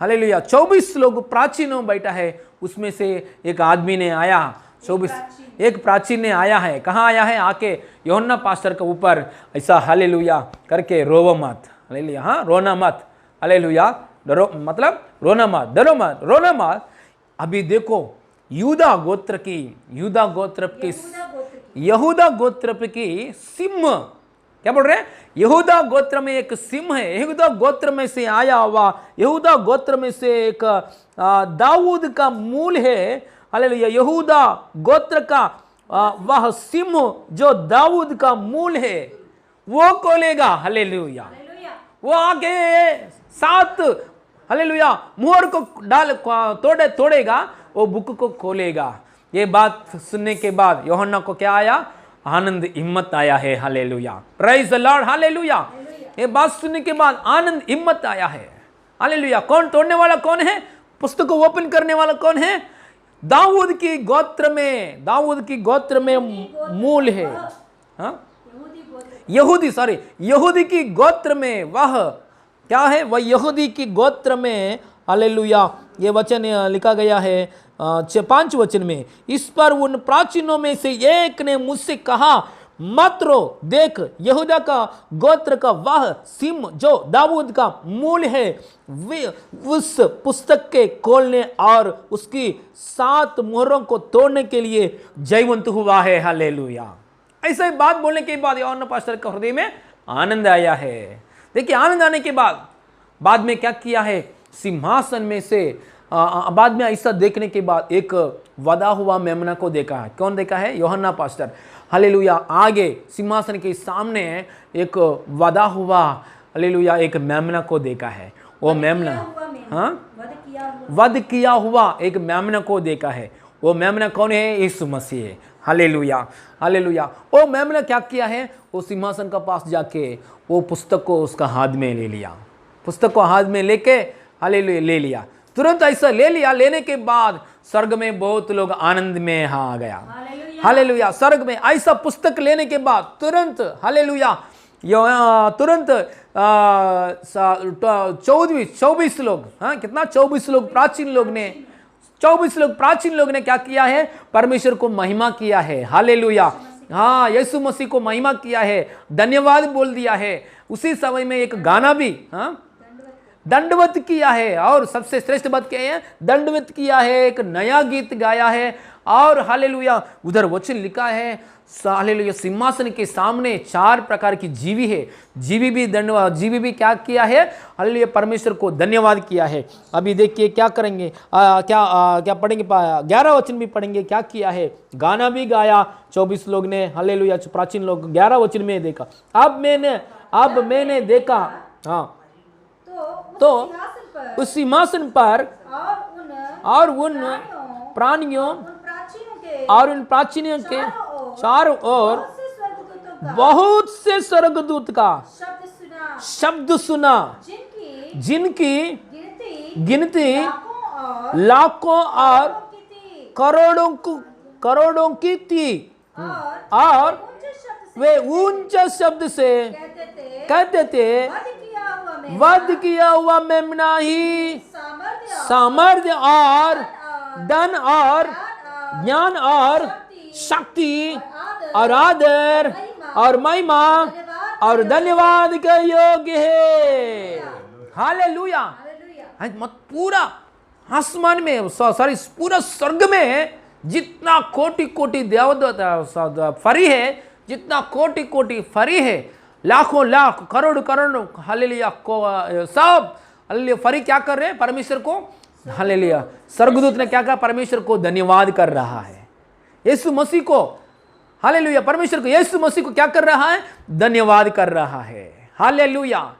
हालेलुया। 24 लोग प्राचीनों बैठा है। उसमें से एक आदमी ने आया, 24 एक प्राचीन ने आया है। कहाँ आया है? आके यूहन्ना पास्टर के ऊपर ऐसा हालेलुया करके रोवो मत, हालेलुया, हाँ, रोना मत, हालेलुया, डरो, मतलब रोना मत, डरो मत, रोना मत। अभी देखो यहूदा गोत्र की सिंह, क्या बोल रहे हैं? यहूदा गोत्र में एक सिंह है। यहूदा गोत्र में से आया हुआ, यहूदा गोत्र में से एक दाऊद का मूल है। हालेलुया। यहूदा गोत्र का वह सिंह जो दाऊद का मूल है वो खोलेगा। हालेलुया। वो आगे 7 हालेलुया मोहर को तोड़ेगा, वो बुक को खोलेगा। ये बात सुनने के बाद यूहन्ना को क्या आया? आनंद, हिम्मत आया है। Hallelujah, praise the lord, hallelujah. ये बात सुनने के बाद आनंद, हिम्मत आया है। हालेलुया। कौन तोड़ने वाला कौन है? पुस्तक को ओपन करने वाला कौन है? दाऊद की गोत्र में मूल है। हाँ, यहूदी की गोत्र में वह क्या है? वह यहूदी की गोत्र में, हालेलुया, ये वचन लिखा गया है 5 वचन में। इस पर उन प्राचीनों में से एक ने मुझसे कहा, मत रो, देख यहूदा का गोत्र का वह सिंह जो दाऊद का मूल है, वे उस पुस्तक के खोलने और उसकी 7 मोहरों को तोड़ने के लिए जयवंत हुआ है। हालेलुया। ऐसे बात बोलने के बाद यूहन्ना पास्टर के हृदय में आनंद आया है। देखिए, आनंद आने के बाद में क्या किया है? सिंहासन में से बाद में ऐसा देखने के बाद एक वधा हुआ मेमना को देखा है। कौन देखा है? यूहन्ना पास्टर। हालेलुया। आगे सिंहासन के सामने एक वधा हुआ, हालेलुया, एक मेमना को देखा है। वो मेमना, हाँ, वध किया हुआ एक मेमना को देखा है। वो मेमना कौन है? यीशु मसीह है। Hallelujah, hallelujah. वो मेमना क्या किया है? वो सिंहासन का पास जाके वो पुस्तक को उसका हाथ में ले लिया। पुस्तक को हाथ में लेके हालेलुया ले लिया। तुरंत ऐसा ले लिया। लेने के बाद स्वर्ग में बहुत लोग आनंद में आ गया। हालेलुया। स्वर्ग में ऐसा पुस्तक लेने के बाद तुरंत, हालेलुया, तुरंत 24 लोग, हाँ, कितना? 24 लोग प्राचीन लोग ने क्या किया है? परमेश्वर को महिमा किया है। हालेलुया। हाँ, यीशु मसीह को महिमा किया है, धन्यवाद बोल दिया है। उसी समय में एक गाना भी, हाँ, दंडवत किया है। और सबसे श्रेष्ठ बात क्या है, दंडवत किया है, एक नया गीत गाया है। और हालेलुया उधर वचन लिखा है, हालेलुया सिंहासन के सामने 4 प्रकार की जीवी है। जीवी भी धन्यवाद, जीवी भी क्या किया है, हालेलुया परमेश्वर को धन्यवाद किया है। अभी देखिए क्या करेंगे, क्या पढ़ेंगे, 11 वचन भी पढ़ेंगे। क्या किया है, गाना भी गाया 24 लोग ने, हालेलुया प्राचीन लोग 11 वचन में देखा। अब मैंने देखा, हाँ, तो उस सिंहासन पर और उन प्राणियों और उन प्राचीनों के चारों ओर बहुत से स्वर्गदूत का शब्द सुना, जिनकी गिनती लाखों और करोड़ों की थी। और वे ऊंचे शब्द से कहते थे, वध किया हुआ मेमना ही सामर्थ्य और धन और ज्ञान और शक्ति और आदर और महिमा और धन्यवाद का योग्य है। हालेलुया। मत पूरा आसमान में, सॉरी पूरा स्वर्ग में जितना कोटि देवता फरी है, जितना कोटि फरी है, लाखों लाख करोड़ हालेलुया को सब हालेलुया फरी क्या कर रहे हैं, परमेश्वर को, हालेलुया स्वर्गदूत ने क्या कहा, परमेश्वर को धन्यवाद कर रहा है। यीशु मसीह को, हालेलुया परमेश्वर को, यीशु मसीह को क्या कर रहा है, धन्यवाद कर रहा है। हालेलुया।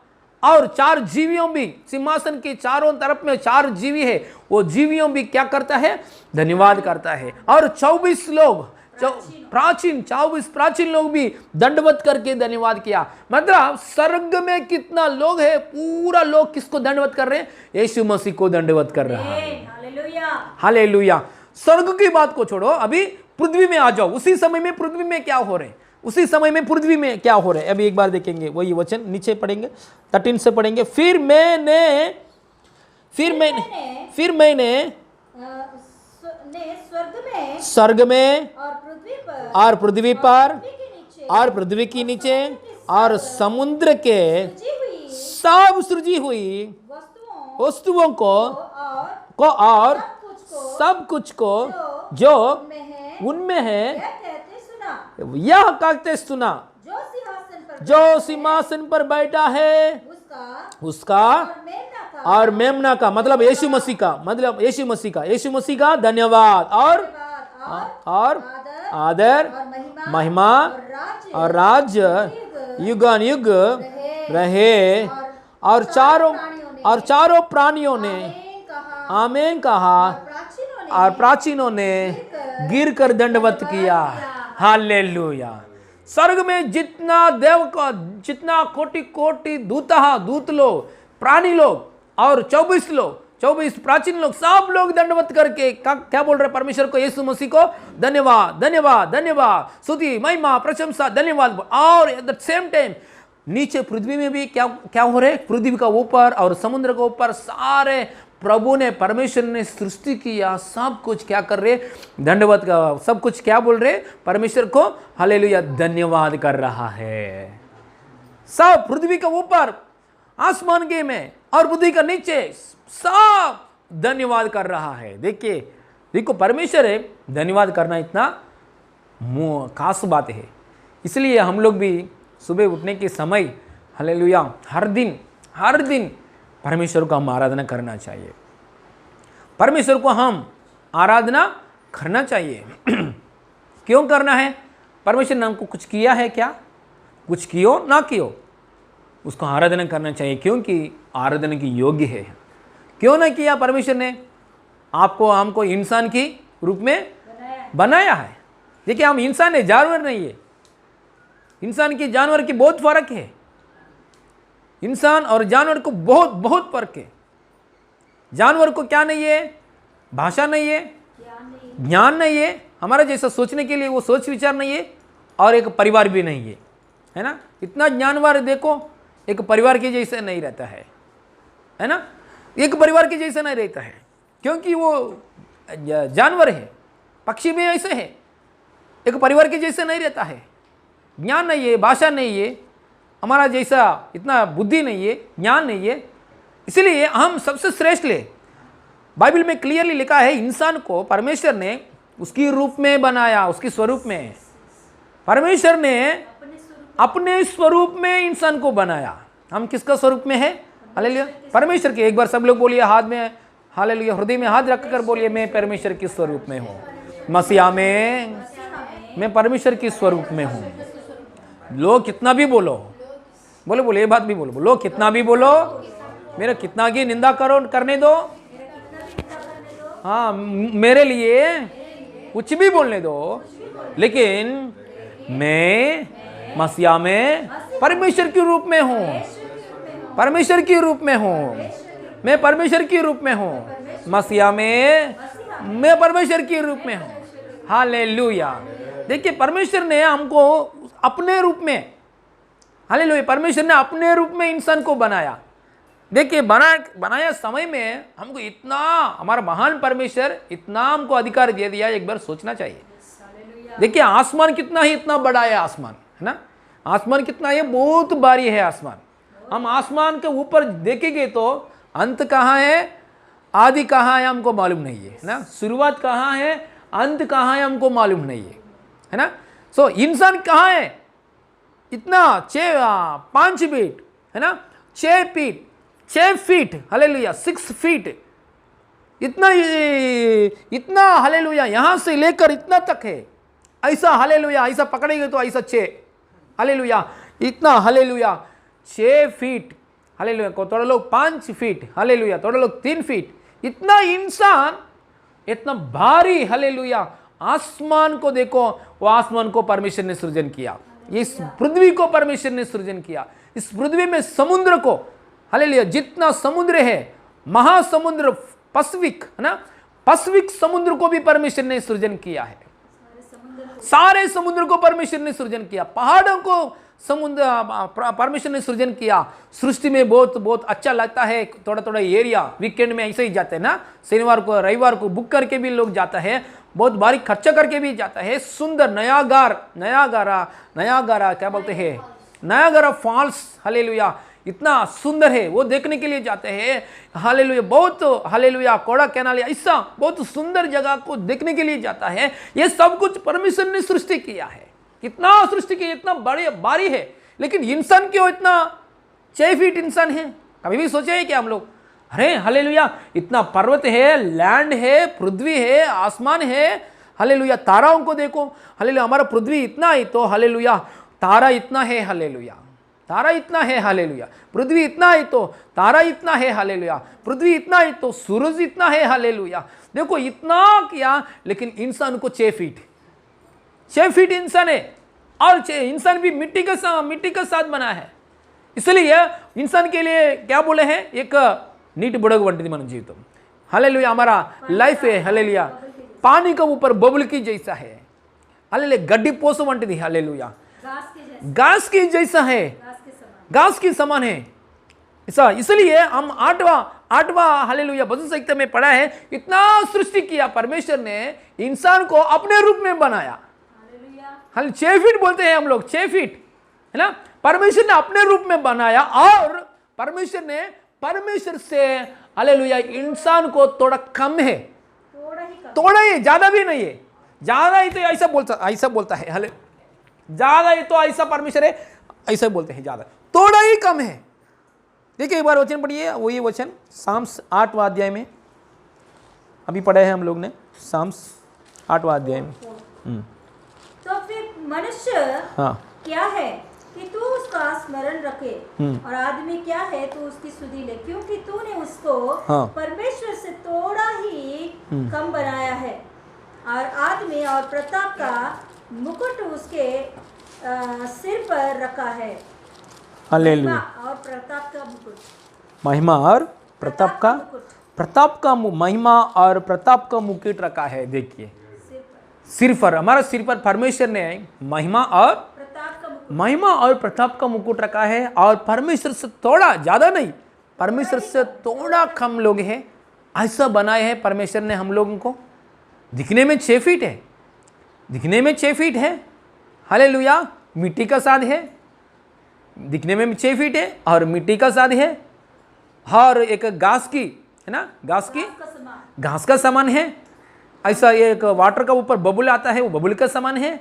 और 4 जीवियों भी, सिंहासन के चारों तरफ में 4 जीवी है, वो जीवियों भी क्या करता है, धन्यवाद करता है। और 24 लोग प्राचीन लोग भी दंडवत करके धन्यवाद किया। मतलब स्वर्ग में कितना लोग है, पूरा लोग किसको दंडवत कर रहे हैं, यीशु मसीह को दंडवत कर रहा है। हालेलुया। स्वर्ग की बात को छोड़ो, अभी पृथ्वी में आ जाओ। उसी समय में पृथ्वी में क्या हो रहे हैं, उसी समय में पृथ्वी में क्या हो रहे हैं, अभी एक बार देखेंगे। वही वचन नीचे पढ़ेंगे, 13 से पढ़ेंगे। फिर मैंने स्वर्ग में और पृथ्वी पर और पृथ्वी के नीचे और समुद्र के सब सृजी हुई वस्तुओं को और सब कुछ को जो उनमें है, यह कहते सुना, जो सिंहासन पर बैठा है उसका और मेमना का, मतलब यीशु मसीह का धन्यवाद और आदर, महिमा और राज युगान युग रहे। और चारों प्राणियों ने आमीन कहा और प्राचीनों ने गिर कर दंडवत किया। हालेलुया। स्वर्ग में जितना कोटि दूत लोग, प्राणी लोग और 24 प्राचीन लोग, सब लोग दंडवत करके क्या बोल रहे, परमेश्वर को, यीशु मसीह को धन्यवाद, स्तुति, महिमा, प्रशंसा, धन्यवाद। और एट द सेम टाइम नीचे पृथ्वी में भी क्या हो रहे, पृथ्वी का ऊपर और समुद्र के ऊपर सारे प्रभु ने, परमेश्वर ने सृष्टि किया, सब कुछ क्या कर रहे, दंडवत का, सब कुछ क्या बोल रहे, परमेश्वर को हालेलुया धन्यवाद कर रहा है। सब पृथ्वी के ऊपर, आसमान के में और पृथ्वी का नीचे सब धन्यवाद कर रहा है। देखो परमेश्वर है, धन्यवाद करना इतना खास बात है। इसलिए हम लोग भी सुबह उठने के समय हालेलुया हर दिन परमेश्वर को हम आराधना करना चाहिए। परमेश्वर को हम आराधना करना चाहिए। क्यों करना है, परमेश्वर ने हमको कुछ किया है क्या, कुछ कियो ना कियो, उसको आराधना करना चाहिए, क्योंकि आराधना की योग्य है। क्यों ना किया, परमेश्वर ने आपको हमको इंसान की रूप में बनाया है। देखिए हम इंसान है, जानवर नहीं है। इंसान की जानवर की बहुत फर्क है। इंसान और जानवर को बहुत फर्क है। जानवर को क्या नहीं है, भाषा नहीं है, ज्ञान नहीं है, हमारा जैसा सोचने के लिए वो सोच विचार नहीं है, और एक परिवार भी नहीं है ना। इतना जानवर देखो, एक परिवार के जैसा नहीं रहता है ना, एक परिवार के जैसा नहीं रहता है, क्योंकि वो जानवर है। पक्षी भी ऐसे है, एक परिवार के जैसे नहीं रहता है। ज्ञान नहीं है, भाषा नहीं है, हमारा जैसा इतना बुद्धि नहीं है, ज्ञान नहीं है, इसलिए हम सबसे श्रेष्ठ ले। बाइबल में क्लियरली लिखा है इंसान को परमेश्वर ने उसकी रूप में बनाया, उसकी स्वरूप में। परमेश्वर ने अपने स्वरूप में इंसान को बनाया। हम किसका स्वरूप में है? हालेलुया, परमेश्वर के। एक बार सब लोग बोलिए हाथ में, हालेलुया, हृदय में हाथ रखकर बोलिए मैं परमेश्वर के स्वरूप में हूँ। मसीहा में मैं परमेश्वर के स्वरूप में हूँ। लोग कितना भी बोलो, बोलो बोलो, ये बात भी बोलो, लोग कितना भी बोलो, मेरा कितना की निंदा करो, करने दो, हाँ मेरे लिए कुछ भी बोलने दो, लेकिन मैं मसीहा में परमेश्वर के रूप में हूँ। परमेश्वर के रूप में हूँ, मैं परमेश्वर के रूप में हूँ। मसीहा में मैं परमेश्वर के रूप में हूँ। हालेलुया। देखिए परमेश्वर ने हमको अपने रूप में, हालेलुया, परमेश्वर ने अपने रूप में इंसान को बनाया। देखिए बनाया समय में हमको इतना, हमारा महान परमेश्वर इतना हमको अधिकार दे दिया, एक बार सोचना चाहिए। देखिए आसमान कितना ही इतना बड़ा है, आसमान है ना, आसमान कितना है, बहुत भारी है आसमान। हम आसमान के ऊपर देखेंगे तो अंत कहाँ है, आदि कहाँ है हमको मालूम नहीं है ना, शुरुआत कहाँ है, अंत कहाँ है हमको मालूम नहीं है ना। सो इंसान कहाँ है, इतना 5 फीट है ना, 6 फीट, हालेलुया, 6 फीट, इतना हालेलुया, यहाँ से लेकर इतना तक है। ऐसा हालेलुया, ऐसा पकड़ेंगे तो ऐसा 6, हालेलुया, इतना हालेलुया 6 फीट, हालेलुया, थोड़ा लोग 5 फीट, हालेलुया, थोड़ा लोग 3 फीट, इतना इंसान इतना भारी, हालेलुया। आसमान को देखो, वो आसमान को परमेश्वर ने सृजन किया, इस पृथ्वी को परमेश्वर ने सृजन किया, इस पृथ्वी में समुद्र को, हालेलुया, जितना समुद्र है, महासमुद्र पैसिफिक है ना, पैसिफिक समुद्र को भी परमेश्वर ने सृजन किया है। सारे समुद्र को परमेश्वर ने सृजन किया, पहाड़ों को समुद्र परमेश्वर ने सृजन किया। सृष्टि में बहुत बहुत अच्छा लगता है, थोड़ा थोड़ा एरिया वीकेंड में ऐसे ही जाते हैं ना, शनिवार को रविवार को बुक करके भी लोग जाता है, बहुत भारी खर्चा करके भी जाता है। सुंदर नयागारा क्या बोलते हैं, नयागारा फॉल्स, हालेलुया, इतना सुंदर है, वो देखने के लिए जाते हैं। हालेलुया, बहुत हालेलुया, कोड़ा कैनाल, ऐसा बहुत सुंदर जगह को देखने के लिए जाता है। ये सब कुछ परमेश्वर ने सृष्टि किया है। कितना सृष्टि की, इतना बड़ी बारी है, लेकिन इंसान क्यों इतना 6 फीट इंसान है? कभी भी सोचे है क्या हम लोग? अरे हालेलुया, इतना पर्वत है, लैंड है, पृथ्वी है, आसमान है, हालेलुया, ताराओं को देखो, हालेलुया, हमारा पृथ्वी इतना ही तो हालेलुया, तारा इतना है, हालेलुया, तारा इतना है, हालेलुया, पृथ्वी इतना ही तो तारा इतना है, हालेलुया, पृथ्वी इतना ही तो सूरज इतना है, हालेलुया। देखो इतना किया, लेकिन इंसान को 6 फीट इंसान है, और इंसान भी मिट्टी का साथ बना है। इसलिए इंसान के लिए क्या बोले हैं, एक नीट बुड़ग वंटिदी मन जीवितम, हालेलुया, हमारा लाइफ है, हालेलुया, पानी का ऊपर बबल की जैसा है, हालेलुया, गड्डी पोस वंटिदी, हालेलुया, घास की जैसा है, घास की समान है। ऐसा इसलिए हम आठवां हालेलुया भजन संहिता में पढ़ा है, इतना सृष्टि किया परमेश्वर ने, इंसान को अपने रूप में बनाया। 6 फीट बोलते हैं हम लोग, 6 फीट है ना, परमेश्वर ने अपने रूप में बनाया, और परमेश्वर से हालेलुया इंसान को थोड़ा कम है, थोड़ा ही, ज्यादा भी नहीं है, ज्यादा ही तो ऐसा बोलता है, हाले ज्यादा ही तो ऐसा परमेश्वर है, ऐसा बोलते हैं, ज्यादा थोड़ा ही कम है। देखिए एक बार वचन पढ़िए, वही वचन साम्स 8वां अध्याय में अभी पढ़े हैं हम लोग ने, साम्स 8वां अध्याय में। तो फिर मनुष्य क्या है कि तू उसका स्मरण रखे, और आदमी क्या है तू उसकी सुधि ले, क्योंकि तूने उसको परमेश्वर से थोड़ा ही कम बनाया है, और आदमी और प्रताप का मुकुट उसके सिर पर रखा है। हालेलुया, और प्रताप का मुकुट, महिमा और प्रताप का महिमा और प्रताप का मुकुट रखा है। देखिए सिर पर, हमारा सिर पर परमेश्वर ने महिमा और प्रताप का मुकुट रखा है, और परमेश्वर से थोड़ा, ज्यादा नहीं, परमेश्वर से थोड़ा कम लोग हैं, ऐसा बनाए हैं परमेश्वर ने हम लोगों को। दिखने में 6 फीट है, दिखने में 6 फीट है, हालेलुया, मिट्टी का साथ है, दिखने में 6 फीट है और मिट्टी का साथ है, और एक घास की, है ना, घास की, घास का समान है। ऐसा एक वाटर का ऊपर बबुल आता है, वो बबुल का समान है।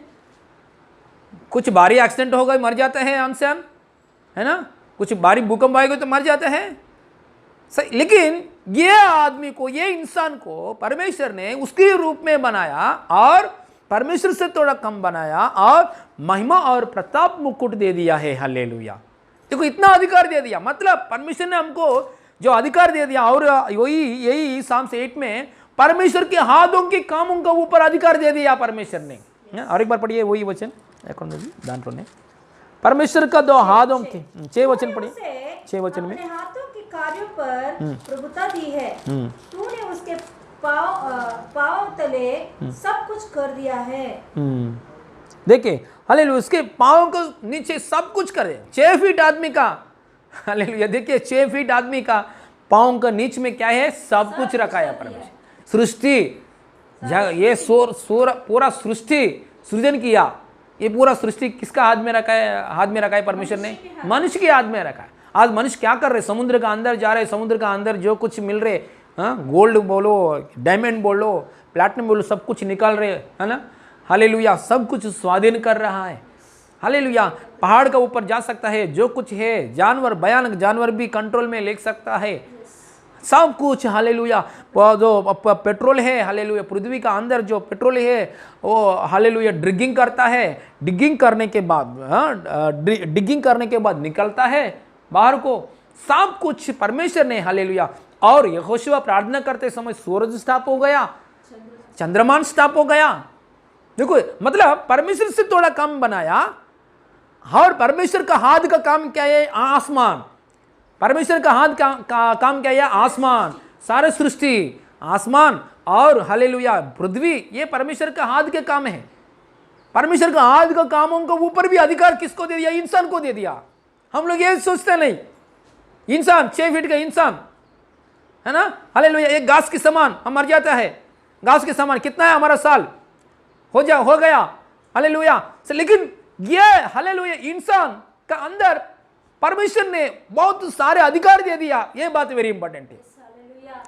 कुछ भारी एक्सीडेंट हो गए मर जाता है आमसान, है ना, कुछ भारी भूकंप आएगा तो मर जाता है। सही, लेकिन ये आदमी को, ये इंसान को परमेश्वर ने उसके रूप में बनाया और परमेश्वर से थोड़ा कम बनाया और महिमा और प्रताप मुकुट दे दिया है। हालेलुया। देखो इतना अधिकार दे दिया, मतलब परमेश्वर ने हमको जो अधिकार दे दिया। और यही साम्स 8 में परमेश्वर के हाथों के कामों का ऊपर अधिकार दे दिया परमेश्वर ने। और एक बार पढ़िए वही वचन दांटो ने, परमेश्वर का 2 हाथों के 6 वचन पढ़िए, 6 वचन में। अपने हाथों के कार्यों पर प्रभुता दी है, तूने उसके पांव तले सब कुछ कर दिया है। देखिए हालेलुया, उसके पांव को नीचे सब कुछ करे। 6 फीट आदमी का, हालेलुया, देखिए 6 फीट आदमी का पांव का नीच में क्या है, सब कुछ रखा है परमेश्वर। सृष्टि, ये पूरा सृष्टि सृजन किया, ये पूरा सृष्टि किसका हाथ में रखा है, हाथ में रखा है परमेश्वर ने, मनुष्य के हाथ में रखा है। आज मनुष्य क्या कर रहे, समुद्र का अंदर जा रहे, समुद्र का अंदर जो कुछ मिल रहे, गोल्ड बोलो, डायमंड बोलो, प्लैटिनम बोलो, सब कुछ निकाल रहे, है ना। हालेलुया, सब कुछ स्वाधीन कर रहा है। हालेलुया, पहाड़ का ऊपर जा सकता है, जो कुछ है, जानवर, भयानक जानवर भी कंट्रोल में ले सकता है, सब कुछ। हालेलुया, जो पेट्रोल है, हालेलुया, पृथ्वी का अंदर जो पेट्रोल है वो, हालेलुया, डिगिंग करता है, डिगिंग करने के बाद निकलता है बाहर को, सब कुछ परमेश्वर ने। हालेलुया। और यहोशुआ प्रार्थना करते समय सूरज स्टॉप हो गया, चंद्रमा स्टॉप हो गया। देखो मतलब परमेश्वर से थोड़ा कम बनाया। और परमेश्वर का हाथ का काम क्या है, आसमान। परमेश्वर का हाथ का काम क्या है, आसमान, सारे सृष्टि, आसमान और हालेलुया पृथ्वी, ये परमेश्वर का हाथ के काम है। परमेश्वर का हाथ का कामों को ऊपर भी अधिकार किसको दे दिया, इंसान को दे दिया। हम लोग ये सोचते नहीं, इंसान 6 फीट का इंसान, है ना, हालेलुया, एक घास के समान हम मर जाता है। घास के समान कितना है हमारा साल, हो गया, हालेलुया। लेकिन ये हालेलुया इंसान का अंदर परमेश्वर ने बहुत सारे अधिकार दे दिया। ये बात वेरी इंपॉर्टेंट है।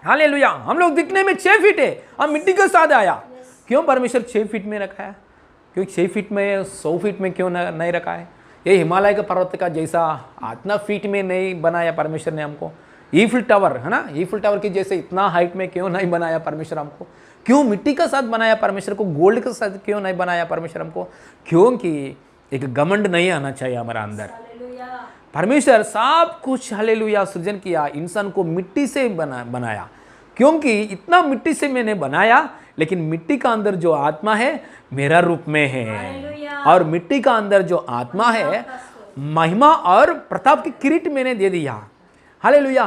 हालेलुया। हम लोग दिखने में 6 फीट है, हम मिट्टी के साथ आया। क्यों परमेश्वर 6 फीट में रखा है, क्योंकि 6 फीट में 100 फीट में क्यों नहीं रखा है। ये हिमालय का पर्वत का जैसा इतना फीट में नहीं बनाया परमेश्वर ने हमको। ईफिल टावर, है ना, ईफिल टावर की जैसे इतना हाइट में क्यों नहीं बनाया परमेश्वर हमको। क्यों मिट्टी का साथ बनाया परमेश्वर को, गोल्ड के साथ क्यों नहीं बनाया परमेश्वर हमको, क्योंकि एक घमंड नहीं आना चाहिए हमारा अंदर। परमेश्वर सब कुछ हालेलुया सृजन किया, इंसान को मिट्टी से बनाया। क्योंकि इतना मिट्टी से मैंने बनाया, लेकिन मिट्टी का अंदर जो आत्मा है मेरा रूप में है, और मिट्टी का अंदर जो आत्मा है महिमा और प्रताप की किरीट मैंने दे दिया। हालेलुया।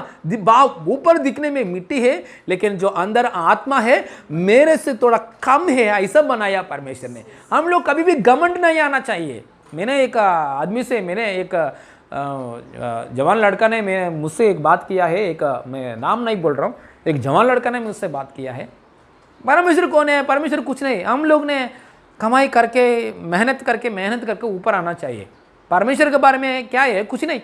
ऊपर दिखने में मिट्टी है, लेकिन जो अंदर आत्मा है मेरे से थोड़ा कम है, ऐसा बनाया परमेश्वर ने। हम लोग कभी भी घमंड नहीं आना चाहिए। मैंने एक आदमी से, मैंने एक जवान लड़का ने मुझसे एक बात किया है, एक मैं नाम नहीं बोल रहा हूँ, एक जवान लड़का ने मुझसे बात किया है। परमेश्वर कौन है, परमेश्वर कुछ नहीं, हम लोग ने कमाई करके मेहनत करके ऊपर आना चाहिए। परमेश्वर के बारे में क्या है, कुछ नहीं।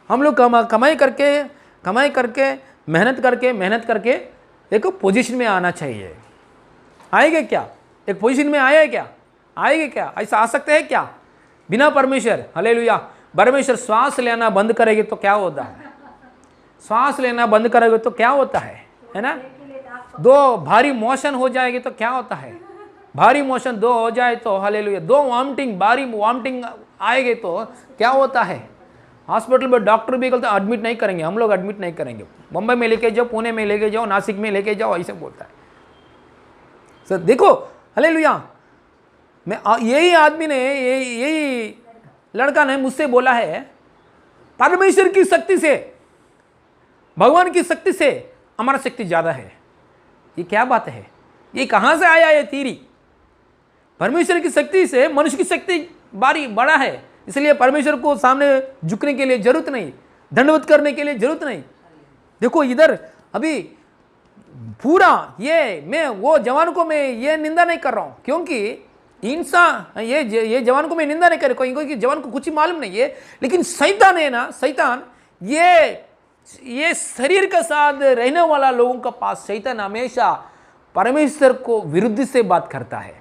हम लोग कमाई करके मेहनत करके एक पोजीशन में आना चाहिए। आएंगे क्या, एक पोजीशन में आएंगे क्या, ऐसा आ सकते हैं क्या बिना परमेश्वर। हालेलुया। परमेश्वर श्वास लेना बंद करेंगे तो क्या होता है, श्वास लेना बंद करेंगे तो क्या होता है ना, 2 भारी मोशन हो जाएगी तो क्या होता है, भारी मोशन 2 हो जाए तो हालेलुया, 2 वॉमिटिंग, भारी वॉमिटिंग आएगी तो क्या होता है। हॉस्पिटल में डॉक्टर भी कहते हैं एडमिट नहीं करेंगे, हम लोग एडमिट नहीं करेंगे, मुंबई में लेके जाओ, पुणे में लेके जाओ, नासिक में लेके जाओ, ऐसे बोलता है। सर देखो हालेलुया, मैं यही आदमी ने, यही लड़का ने मुझसे बोला है, परमेश्वर की शक्ति से, भगवान की शक्ति से हमारा शक्ति ज्यादा है। ये क्या बात है, ये कहां से आया ये थीरी। परमेश्वर की शक्ति से मनुष्य की शक्ति बड़ा है, इसलिए परमेश्वर को सामने झुकने के लिए जरूरत नहीं, दंडवत करने के लिए जरूरत नहीं। देखो इधर अभी पूरा मैं वो जवान को मैं ये निंदा नहीं कर रहा हूं, क्योंकि इंसान ये जवान को मैं निंदा नहीं कर रहा, क्योंकि जवान को कुछ ही मालूम नहीं है। लेकिन शैतान है ना, शैतान ये ये शरीर के साथ रहने वाला लोगों के पास शैतान हमेशा परमेश्वर को विरुद्ध से बात करता है।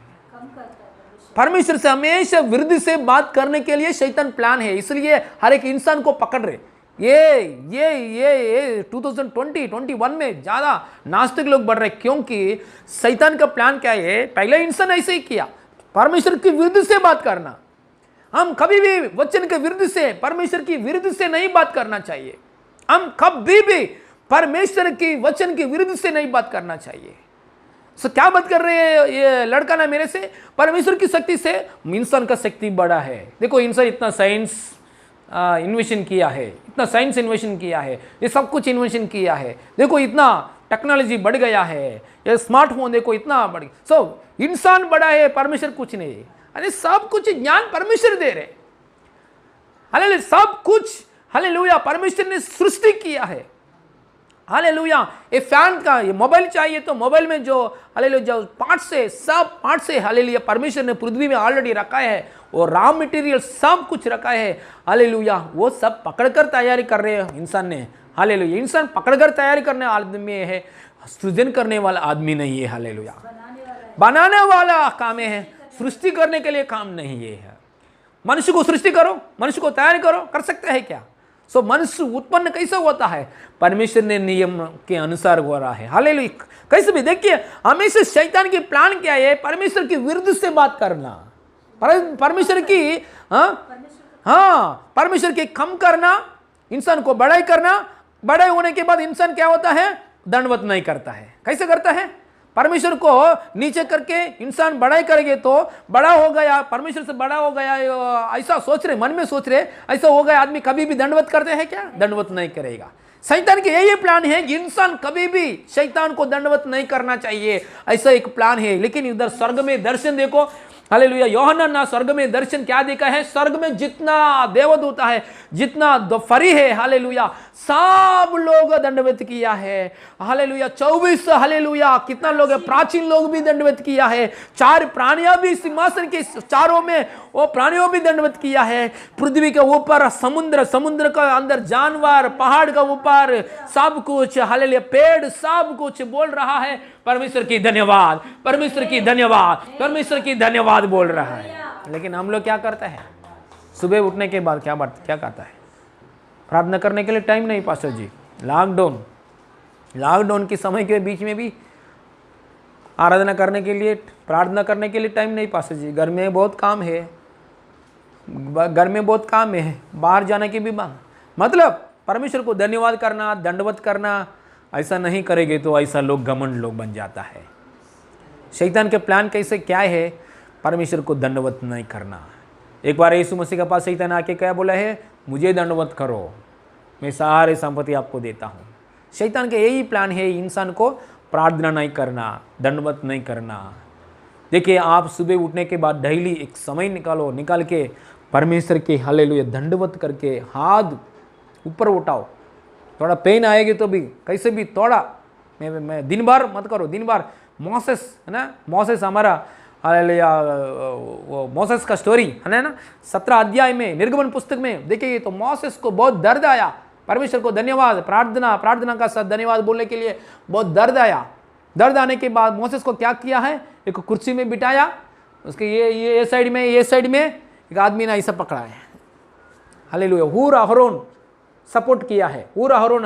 परमेश्वर से हमेशा विरुद्ध से बात करने के लिए शैतान प्लान है, इसलिए हर एक इंसान को पकड़ रहे। ये 2021 में ज्यादा नास्तिक लोग बढ़ रहे, क्योंकि शैतान का प्लान क्या है? पहले इंसान ऐसे ही किया, परमेश्वर के विरुद्ध से बात करना। हम कभी भी वचन के विरुद्ध से, परमेश्वर की विरुद्ध से नहीं बात करना चाहिए। हम कभी भी परमेश्वर की वचन के विरुद्ध से नहीं बात करना चाहिए। सो क्या बात कर रहे हैं ये लड़का ना मेरे से? परमेश्वर की शक्ति से इंसान का शक्ति बड़ा है। देखो इंसान इतना साइंस इन्वेशन किया है, इतना साइंस इन्वेशन किया है, ये सब कुछ इन्वेशन किया है। देखो इतना टेक्नोलॉजी बढ़ गया है, ये स्मार्टफोन देखो इतना बढ़ गया। सो इंसान बड़ा है, परमेश्वर कुछ नहीं। अरे सब कुछ ज्ञान परमेश्वर दे रहे। हालेलुया, सब कुछ हालेलुया परमेश्वर ने सृष्टि किया है। हालेलुया, ये फैन का, ये मोबाइल चाहिए तो मोबाइल में जो हालेलुया जो पार्ट से हालेलुया परमेश्वर ने पृथ्वी में ऑलरेडी रखा है, वो रॉ मटेरियल सब कुछ रखा है। हालेलुया, वो सब पकड़कर तैयारी कर रहे हैं इंसान ने। हालेलुया, इंसान पकड़कर तैयारी करने आदमी है, सृजन करने वाला आदमी नहीं है। हालेलुया, बनाने वाला काम है, सृष्टि करने के लिए काम नहीं है। मनुष्य को सृष्टि करो, मनुष्य को तैयार करो, कर सकते हैं क्या? सो मनुष्य उत्पन्न कैसे होता है? परमेश्वर ने नियम के अनुसार हो रहा है। हालेलुया, कैसे भी देखिए, हमेशा शैतान की प्लान क्या है? परमेश्वर की विरुद्ध से बात करना, परमेश्वर की परमेश्वर की कम करना, इंसान को बड़ाई करना। बड़े होने के बाद इंसान क्या होता है? दंडवत नहीं करता है। कैसे करता है? परमेश्वर को नीचे करके इंसान बड़ाई करेंगे तो बड़ा हो गया, परमेश्वर से बड़ा हो गया, ऐसा सोच रहे, मन में सोच रहे ऐसा हो गया। आदमी कभी भी दंडवत करते हैं क्या? दंडवत नहीं करेगा। शैतान के यही प्लान है, इंसान कभी भी शैतान को दंडवत नहीं करना चाहिए, ऐसा एक प्लान है। लेकिन इधर स्वर्ग में दर्शन देखो, हालेलुया, यूहन्ना ना स्वर्ग में दर्शन क्या देखा है? स्वर्ग में जितना देवदूत है, जितना फरी है, हालेलुया, सब लोग दंडवत किया है। हालेलुया, 24 हालेलुया कितना लोग है, प्राचीन लोग भी दंडवत किया है। 4 प्राणियां भी सिंहासन के चारों में, वो प्राणियों भी दंडवत किया है। पृथ्वी के ऊपर समुद्र, समुद्र का अंदर जानवर, पहाड़ का ऊपर सब कुछ, हालेलुया, पेड़, सब कुछ बोल रहा है परमेश्वर की धन्यवाद, परमेश्वर की धन्यवाद, परमेश्वर की धन्यवाद बोल रहा है। लेकिन हम लोग क्या करते हैं? सुबह उठने के बाद क्या करता है? प्रार्थना करने के लिए टाइम नहीं पास्टर जी। लॉकडाउन के समय के बीच में भी आराधना करने के लिए, प्रार्थना करने के लिए टाइम नहीं पास्टर जी। घर में बहुत काम है, बाहर जाने की भी मतलब परमेश्वर को धन्यवाद करना, दंडवत करना, ऐसा नहीं करेंगे तो ऐसा घमंड लोग बन जाता है। शैतान के प्लान कैसे क्या है? परमेश्वर को दंडवत नहीं करना। एक बार यीशु मसीह के पास शैतान आके क्या बोला है? मुझे दंडवत करो, मैं सारे संपत्ति आपको देता हूँ। शैतान के यही प्लान है, इंसान को प्रार्थना नहीं करना, दंडवत नहीं करना। देखिए, आप सुबह उठने के बाद डेली एक समय निकाल के परमेश्वर के हालेलुया दंडवत करके हाथ ऊपर उठाओ। थोड़ा पेन आएगी तो भी कैसे भी थोड़ा, मैं दिन भर मत करो। दिन भर मोसेस है ना, मोसेस हमारा हालेलुया, वो मोसेस का स्टोरी है ना, 17 अध्याय में निर्गमन पुस्तक में देखिए, तो मोसेस को बहुत दर्द आया। परमेश्वर को धन्यवाद, प्रार्थना का साथ धन्यवाद बोलने के लिए बहुत दर्द आया। दर्द आने के बाद मोसेस को क्या किया है? एक कुर्सी में बिठाया, उसके ये साइड में एक आदमी ने ऐसा पकड़ा है। हालेलुया, हूर अहरोन सपोर्ट किया है। हूर अहरोन,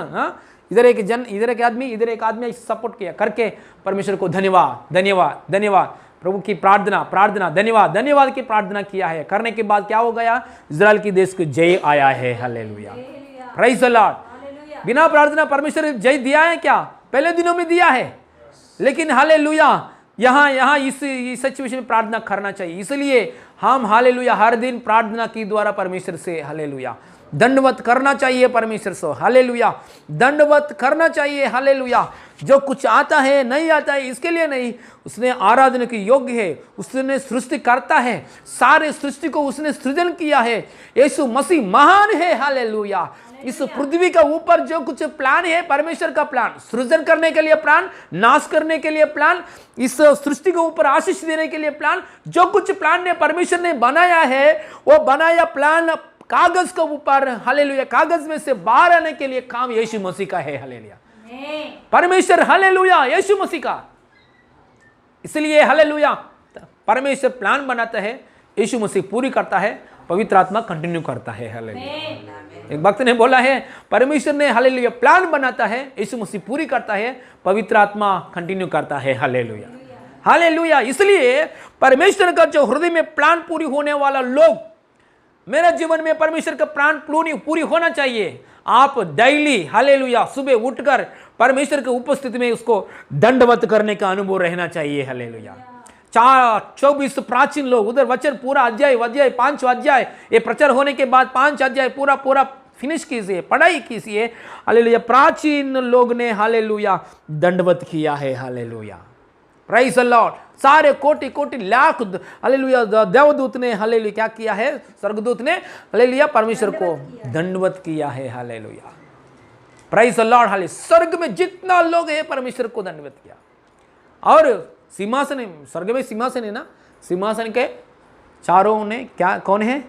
इधर एक आदमी सपोर्ट किया करके परमेश्वर को धन्यवाद, प्रभु की प्रार्थना, धन्यवाद की प्रार्थना किया है। करने के बाद क्या हो गया? इजराइल की देश को जय आया है। Hallelujah, praise the Lord. बिना प्रार्थना परमेश्वर जय दिया है क्या? पहले दिनों में दिया है, लेकिन हालेलुया यहाँ इस सिचुएशन में प्रार्थना करना चाहिए। इसलिए हम हालेलुया हर दिन प्रार्थना की द्वारा परमेश्वर से हालेलुया दंडवत करना चाहिए। परमेश्वर से हालेलुया दंडवत करना चाहिए। हालेलुया, जो कुछ आता है नहीं आता है इसके लिए नहीं, उसने आराधना की योग्य है, उसने सृष्टि करता है, सारे सृष्टि को उसने सृजन किया है। यीशु मसीह महान है। हालेलुया, इस पृथ्वी का ऊपर जो कुछ प्लान है परमेश्वर का प्लान, सृजन करने के लिए प्लान, नाश करने के लिए प्लान, इस सृष्टि के ऊपर आशीष देने के लिए प्लान, जो कुछ प्लान ने परमेश्वर ने बनाया है, वो बनाया प्लान कागज के ऊपर हालेलुया, कागज में से बाहर आने के लिए काम यीशु मसीह का है। हालेलुया, परमेश्वर हालेलुया यीशु मसीह का। इसलिए हालेलुया परमेश्वर प्लान बनाता है, यीशु मसीह पूरी करता है, पवित्र आत्मा कंटिन्यू करता है। हालेलुया। एक भक्त ने बोला है परमेश्वर ने हालेलुया प्लान बनाता है, यीशु मसीह पूरी करता है, पवित्र आत्मा कंटिन्यू करता है। Hallelujah, hallelujah. इसलिए परमेश्वर का जो हृदय में प्लान पूरी होने वाला लोग, मेरे जीवन में परमेश्वर का प्लान पूरी होना चाहिए। आप डेली हालेलुया सुबह उठकर परमेश्वर की उपस्थिति में उसको दंडवत करने का अनुभव रहना चाहिए। हालेलुया। 24 प्राचीन लोग उधर वचन पूरा अध्याय 5 अध्याय ये प्रचार होने के बाद 5 अध्याय पूरा फिनिश कीजिए, पढ़ाई कीजिए। हालेलुया, प्राचीन लोग ने हालेलुया दंडवत किया है। Hallelujah, praise the Lord. सारे कोटि लाख हालेलुया देवदूत ने हालेलुया क्या किया है, स्वर्गदूत ने हालेलुया परमेश्वर को दंडवत किया है। Hallelujah, praise the lord. Hallelujah, स्वर्ग में जितना लोग है परमेश्वर को दंडवत किया। और सिंहासन, स्वर्ग में सिंहासन है ना, सिंहासन के चारों ने क्या, कौन है,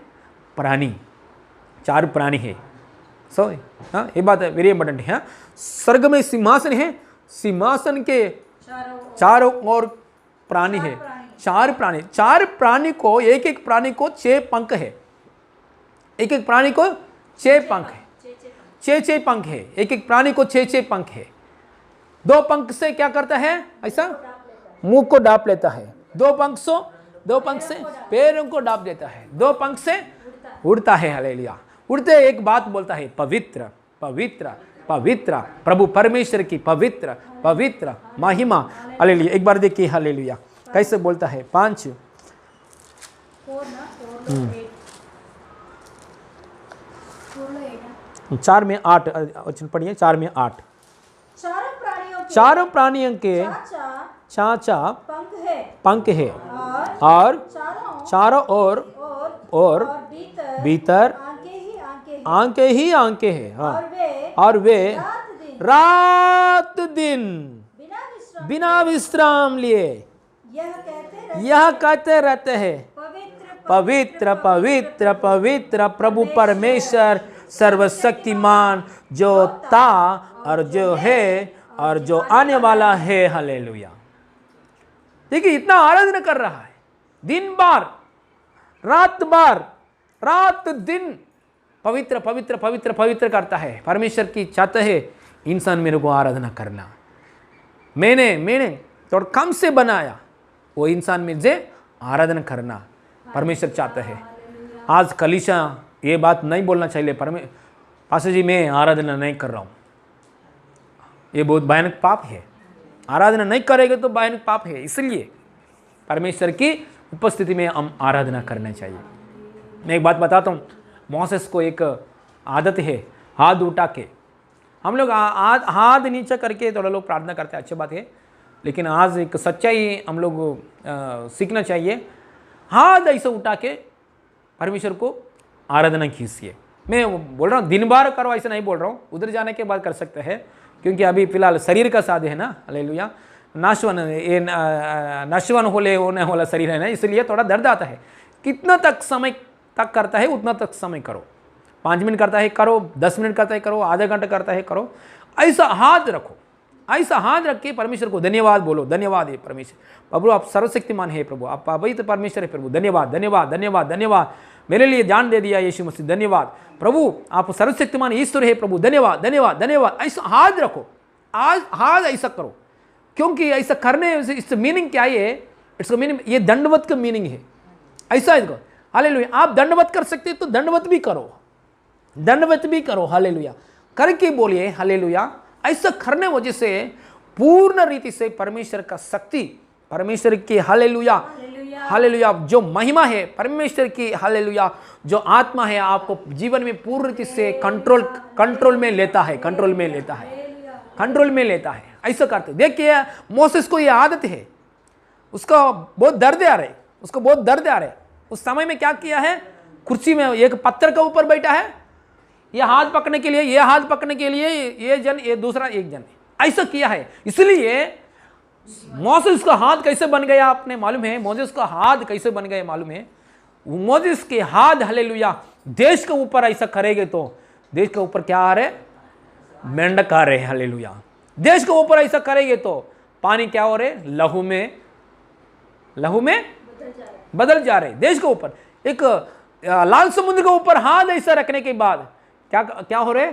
प्राणी, 4 प्राणी है। सो ये बात है वेरी इंपॉर्टेंट है। स्वर्ग में सिंहासन है, सिंहासन के चारों ओर प्राणी है, 4 प्राणी। 4 प्राणी को, एक प्राणी को 6 पंख है, एक प्राणी को 6 पंख है, 6 पंख है, एक प्राणी को 6 पंख है। 2 पंख से क्या करता है, ऐसा मुंह को डाप लेता है, 2 पंख से पैरों को डाप देता है, 2 पंख से उड़ता है। हालेलुया, उड़ते एक बात बोलता है, पवित्र पवित्र पवित्र प्रभु परमेश्वर की पवित्र पवित्र महिमा। हालेलुया, एक बार देखिए हालेलुया कैसे बोलता है। 5 4 में 8 वचन पढ़िए, 4 में 8। चारों प्राणियों के चाचा पंख है और चारों ओर भीतर आंखें ही आंखें हैं। हाँ, और वे रात दिन बिना विश्राम लिए यह कहते रहते हैं, पवित्र पवित्र पवित्र प्रभु परमेश्वर सर्वशक्तिमान, जो था और जो है और जो आने वाला है। हालेलुया, देखिए इतना आराधना कर रहा है, दिन बार रात दिन पवित्र पवित्र पवित्र पवित्र करता है। परमेश्वर की चाहता है इंसान मेरे को आराधना करना। मैंने थोड़ा कम से बनाया, वो इंसान में से आराधना करना परमेश्वर चाहता है। आज कलीसिया ये बात नहीं बोलना चाहिए, पास्टर जी मैं आराधना नहीं कर रहा हूँ, ये बहुत भयानक पाप है। आराधना नहीं करेंगे तो भयानक पाप है। इसलिए परमेश्वर की उपस्थिति में हम आराधना करना चाहिए। मैं एक बात बताता हूँ, मोसेस को एक आदत है, हाथ उठा के हम लोग हाथ नीचे करके थोड़ा लोग प्रार्थना करते हैं, अच्छी बात है, लेकिन आज एक सच्चाई हम लोग सीखना चाहिए। हाथ ऐसे उठा के परमेश्वर को आराधना कीजिए। मैं बोल रहा हूँ दिन भर करो ऐसा नहीं बोल रहा हूँ, उधर जाने के बाद कर सकते हैं, क्योंकि अभी फिलहाल शरीर का साध है ना। हालेलुया, नाशवन होने वाला शरीर है ना, इसलिए थोड़ा दर्द आता है। कितना तक समय तक करता है उतना तक समय करो, 5 मिनट करता है करो, 10 मिनट करता है करो, आधा घंटा करता है करो। ऐसा हाथ रखो, ऐसा हाथ रख के परमेश्वर को धन्यवाद बोलो। धन्यवाद है परमेश्वर, प्रभु आप सर्वशक्तिमान है, प्रभु आप पवित्र परमेश्वर है, प्रभु धन्यवाद धन्यवाद धन्यवाद धन्यवाद, मेरे लिए जान दे दिया यीशु मसीह, धन्यवाद प्रभु आप सर्वशक्तिमान ईश्वर है, प्रभु धन्यवाद धन्यवाद धन्यवाद। ऐसा हाथ रखो, आज हाथ ऐसा करो, क्योंकि ऐसा करने से इसका मीनिंग क्या है, इसका मीनिंग ये दंडवत का मीनिंग है। ऐसा इसको हालेलुया, आप दंडवत कर सकते तो दंडवत भी करो, दंडवत भी करो। हालेलुया करके बोलिए हालेलुया। ऐसा करने वजह से पूर्ण रीति से परमेश्वर का शक्ति, परमेश्वर की हालेलुया हालेलुया जो महिमा है, परमेश्वर की हालेलुया जो आत्मा है, आपको जीवन में पूर्ण रीति से कंट्रोल में लेता है, कंट्रोल में लेता है, कंट्रोल में लेता है। ऐसा करते देखिए, मोसेस को यह आदत है, उसका बहुत दर्द आ रहे, उसको बहुत दर्द आ रहे। उस समय में क्या किया है, कुर्सी में एक पत्थर के ऊपर बैठा है, ये हाथ पकड़ने के लिए, ये हाथ पकड़ने के लिए ये जन, ये दूसरा एक जन, ऐसा किया है। इसलिए मोसेस का हाथ कैसे बन गया आपने मालूम है, मोसेस का हाथ कैसे बन गया मालूम है। मोसेस के हाथ हालेलुया देश के ऊपर ऐसा करेंगे तो देश के ऊपर क्या आ रहे, मेंढक आ रहे, हालेलुया। देश के ऊपर ऐसा करेंगे तो पानी क्या हो रहे, लहू में बदल जा रहे। देश के ऊपर एक लाल समुद्र के ऊपर हाथ ऐसा रखने के बाद क्या हो रहे,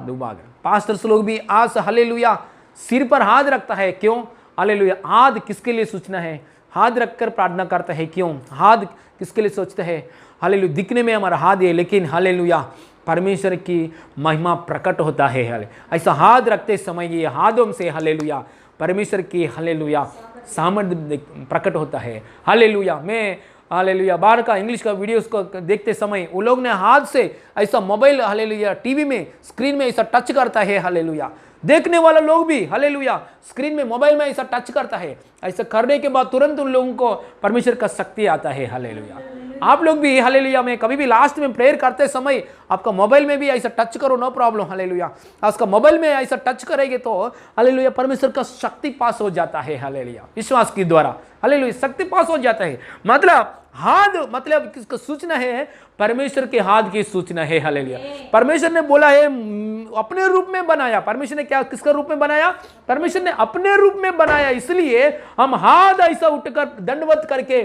डूबा गए। पास्टर्स लोग भी आज हालेलुया सिर पर हाथ रखता है, क्यों, हालेलुया। हाथ किसके लिए सूचना है, हाथ रखकर प्रार्थना करता है, क्यों, हाथ किसके लिए सोचते हैं, हालेलुया। दिखने में हमारा हाथ है, लेकिन हालेलुया परमेश्वर की महिमा प्रकट होता है। ऐसा हाथ रखते समय ये हाथों से हालेलुया परमेश्वर की हालेलुया सामर्थ्य प्रकट होता है, हालेलुया। मैं हालेलुया बाहर का इंग्लिश का वीडियोस को देखते समय वो लोग ने हाथ से ऐसा मोबाइल हालेलुया टीवी में स्क्रीन में ऐसा टच करता है, हालेलुया। देखने वाला लोग भी हालेलुया स्क्रीन में मोबाइल में ऐसा टच करता है। ऐसा करने के बाद तुरंत उन लोगों को परमेश्वर का शक्ति आता है, हालेलुया। आप लोग भी हालेलुया में कभी भी लास्ट में प्रेयर करते समय आपका मोबाइल में भी ऐसा टच करो, नो प्रॉब्लम, हालेलुया। आपका मोबाइल में ऐसा टच करेंगे तो हालेलुया परमेश्वर का शक्ति पास हो जाता है, हालेलुया। विश्वास के द्वारा हालेलुया शक्ति पास हो जाता है। मतलब हाथ मतलब किसका सूचना है, परमेश्वर के हाथ की सूचना है, हालेलुया। परमेश्वर ने बोला है अपने रूप में बनाया। परमेश्वर ने क्या किसका रूप में बनाया, परमेश्वर ने अपने रूप में बनाया। इसलिए हम हाथ ऐसा उठकर दंडवत करके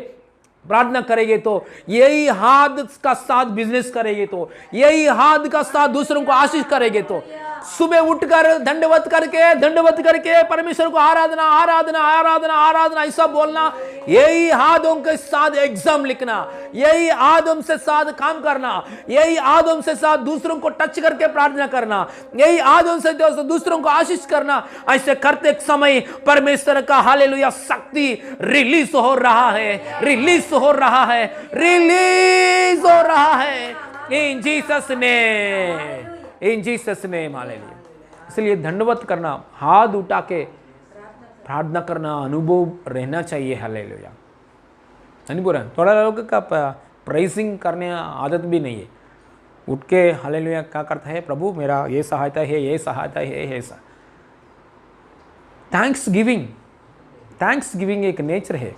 प्रार्थना करेंगे तो यही हाथ का साथ बिजनेस करेंगे तो यही हाथ का साथ दूसरों को आशीष करेंगे तो सुबह उठकर दंडवत करके परमेश्वर को आराधना आराधना आराधना आराधना ऐसा बोलना, यही हाथों के साथ एग्जाम लिखना, यही हाथों से साथ काम करना, यही हाथों से साथ दूसरों को टच करके प्रार्थना करना, यही हाथों से दूसरों को आशीष करना। ऐसे करते समय परमेश्वर का हालेलुया शक्ति रिलीज हो रहा है, रिलीज हो रहा है, रिलीज हो रहा है इन जीसस नेम, इन जीसस नेम, हालेलुया। इसलिए दंडवत करना, हाथ उठा के प्रार्थना करना अनुभव रहना चाहिए, हालेलुया। नहीं बोल रहे, थोड़ा लोगों का प्राइसिंग करने आदत भी नहीं है। उठ के हालेलुया क्या करता है, प्रभु मेरा ये सहायता है, ये सहायता है, ऐसा थैंक्स गिविंग एक नेचर है।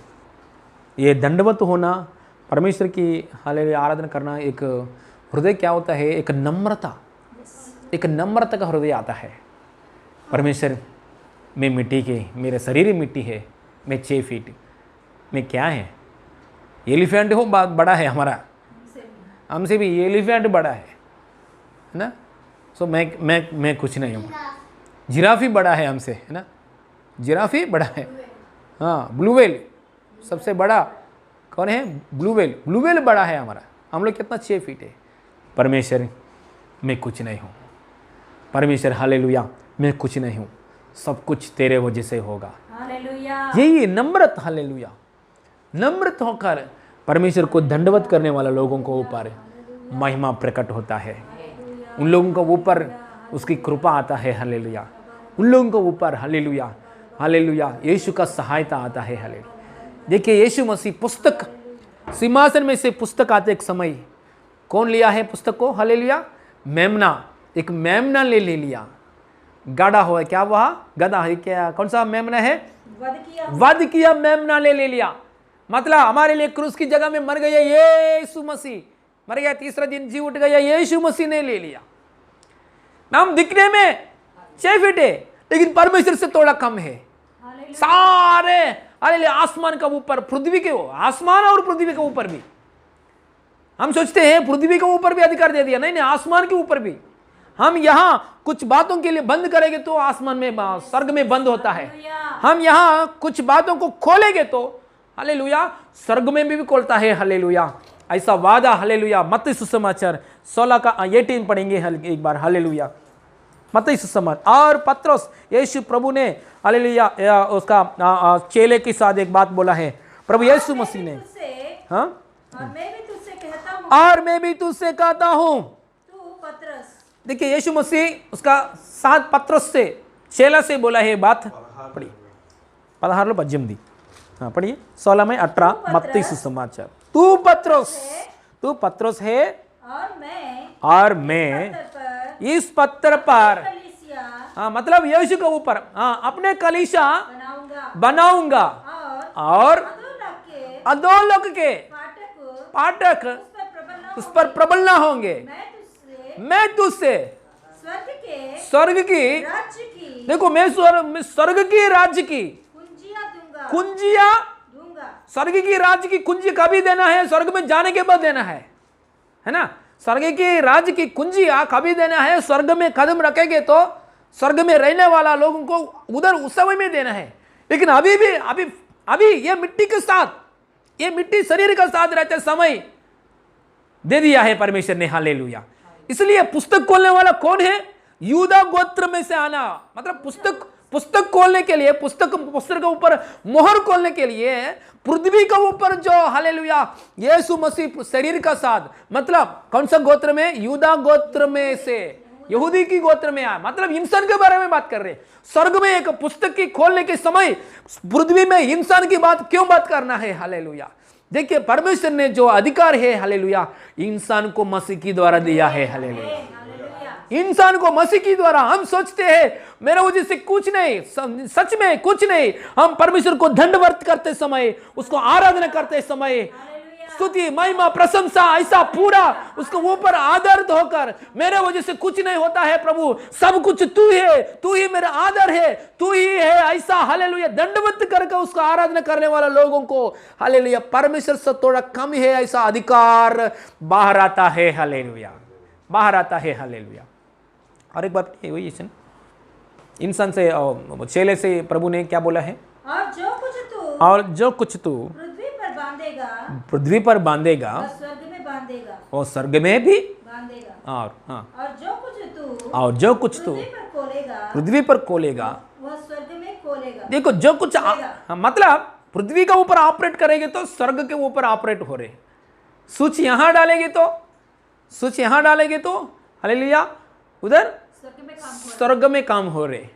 ये दंडवत होना, परमेश्वर की हालेलुया आराधना करना, एक हृदय क्या होता है, एक नम्रता का हृदय आता है। परमेश्वर मैं मिट्टी के, मेरे शरीर मिट्टी है, मैं 6 फीट में क्या है, एलिफेंट हो बड़ा है हमारा, हमसे भी एलिफेंट बड़ा है ना। सो मैं कुछ नहीं हूँ। जिराफी बड़ा है हमसे, है ना, जिराफी बड़ा है। हाँ, ब्लू व्हेल सबसे बड़ा कौन है, ब्लू व्हेल बड़ा है हमारा। हम लोग कितना 6 फीट है। परमेश्वर मैं कुछ नहीं हूँ, परमेश्वर हालेलुया मैं कुछ नहीं हूँ, सब कुछ तेरे वजह से होगा, हालेलुया। यही नम्रत, हालेलुया नम्रत होकर परमेश्वर को दंडवत करने वाला लोगों को ऊपर महिमा प्रकट होता है। उन लोगों को ऊपर उसकी कृपा आता है, हालेलुया। उन लोगों को ऊपर हालेलुया हालेलुया यीशु का सहायता आता है, हालेलुया। देखिए यीशु मसीह पुस्तक सिंहासन में से पुस्तक आते एक समय कौन लिया है पुस्तक को, हालेलुया, मेमना, एक मेमना ले लिया, गाड़ा हुआ है, क्या वह गधा है, क्या कौन सा मेमना है, वध किया मेमना ले लिया। मतलब हमारे लिए क्रूस की जगह में मर गया यीशु मसीह, मर गया, तीसरा दिन जी उठ गया, यीशु मसीह ने ले लिया। हम दिखने में 6 फीट है, लेकिन परमेश्वर से थोड़ा कम है। सारे हालेलुया आसमान का ऊपर, पृथ्वी के आसमान और पृथ्वी के ऊपर भी, हम सोचते हैं पृथ्वी के ऊपर भी अधिकार दे दिया, नहीं, आसमान के ऊपर भी। हम यहाँ कुछ बातों के लिए बंद करेंगे तो आसमान में, स्वर्ग में बंद होता है। हम यहाँ कुछ बातों को खोलेंगे तो हालेलुया स्वर्ग में भी खोलता है, हालेलुया। ऐसा वादा, हालेलुया। मत्ती सुसमाचार 16 का 18 पढ़ेंगे एक बार, हालेलुया। मत्ती सुसमाचार। और पत्रोस, यीशु प्रभु ने हालेलुया उसका चेले के साथ एक बात बोला है, प्रभु यीशु मसीह ने, हाँ, और मैं भी तुझसे कहता हूँ, देखिए यीशु मसीह उसका साथ पत्रोस से, चेला से बोला है बात, पढ़िए 16 हाँ पढ़िए 16 में 18 मत्ती सुसमाचार। तू पत्रोस है और मैं इस पत्थर पर, हाँ मतलब यीशु के ऊपर, हाँ अपने कलीसिया बनाऊंगा और अधोलोक के पाठक उस पर प्रबल ना होंगे। मैं तुझसे स्वर्ग की राज्य की देखो मैं स्वर्ग की राज्य की कुंजिया दूंगा। स्वर्ग की राज्य की कुंजी कभी देना है? स्वर्ग में जाने के बाद देना है ना? स्वर्ग की राज्य की कुंजिया कभी देना है? स्वर्ग में कदम रखेंगे तो स्वर्ग में रहने वाला लोगों को उधर उस समय में देना है। लेकिन अभी ये मिट्टी के साथ, ये मिट्टी शरीर के साथ रहते समय दे दिया है परमेश्वर ने। हालेलुया। इसलिए पुस्तक खोलने वाला कौन है? यूदा गोत्र में से आना, मतलब पुस्तक खोलने के लिए, पुस्तक के ऊपर मोहर खोलने के लिए पृथ्वी के ऊपर जो हालेलुया यीशु मसीह शरीर का साथ, मतलब कौन सा गोत्र में? यूदा गोत्र में से, यहूदी की गोत्र में आया, मतलब इंसान के बारे में बात कर रहे। स्वर्ग में एक पुस्तक की खोलने के समय पृथ्वी में इंसान की बात क्यों बात करना है? हालेलुया। देखिए परमेश्वर ने जो अधिकार है हालेलुया इंसान को मसीह की द्वारा दिया है। हालेलुया। इंसान को मसीह की द्वारा हम सोचते हैं मेरे वजह से कुछ नहीं, सच में कुछ नहीं। हम परमेश्वर को दंडवत करते समय, उसको आराधना करते समय, स्तुति महिमा प्रशंसा ऐसा पूरा उसको ऊपर आदर होकर मेरे वजह से कुछ नहीं होता है प्रभु, सब कुछ तू है, तू ही मेरा आदर है, तू ही है, ऐसा हालेलुया दंडवत करके उसको आराधना करने वाला लोगों को हालेलुया परमेश्वर से थोड़ा कम है ऐसा अधिकार बाहर आता है। हालेलुया बाहर आता है। हालेलुया। और एक बात वही इंसान से चेले से प्रभु ने क्या बोला है? और जो कुछ तू पृथ्वी पर बांधेगा वह स्वर्ग में बांधेगा, और स्वर्ग में भी बांधेगा। और हाँ और जो कुछ तू पृथ्वी पर खोलेगा वह स्वर्ग में खोलेगा। देखो जो कुछ मतलब पृथ्वी के ऊपर ऑपरेट करेंगे तो स्वर्ग के ऊपर ऑपरेट हो रहे। स्विच यहां डालेंगे तो हालेलुया उधर स्वर्ग में काम हो रहे।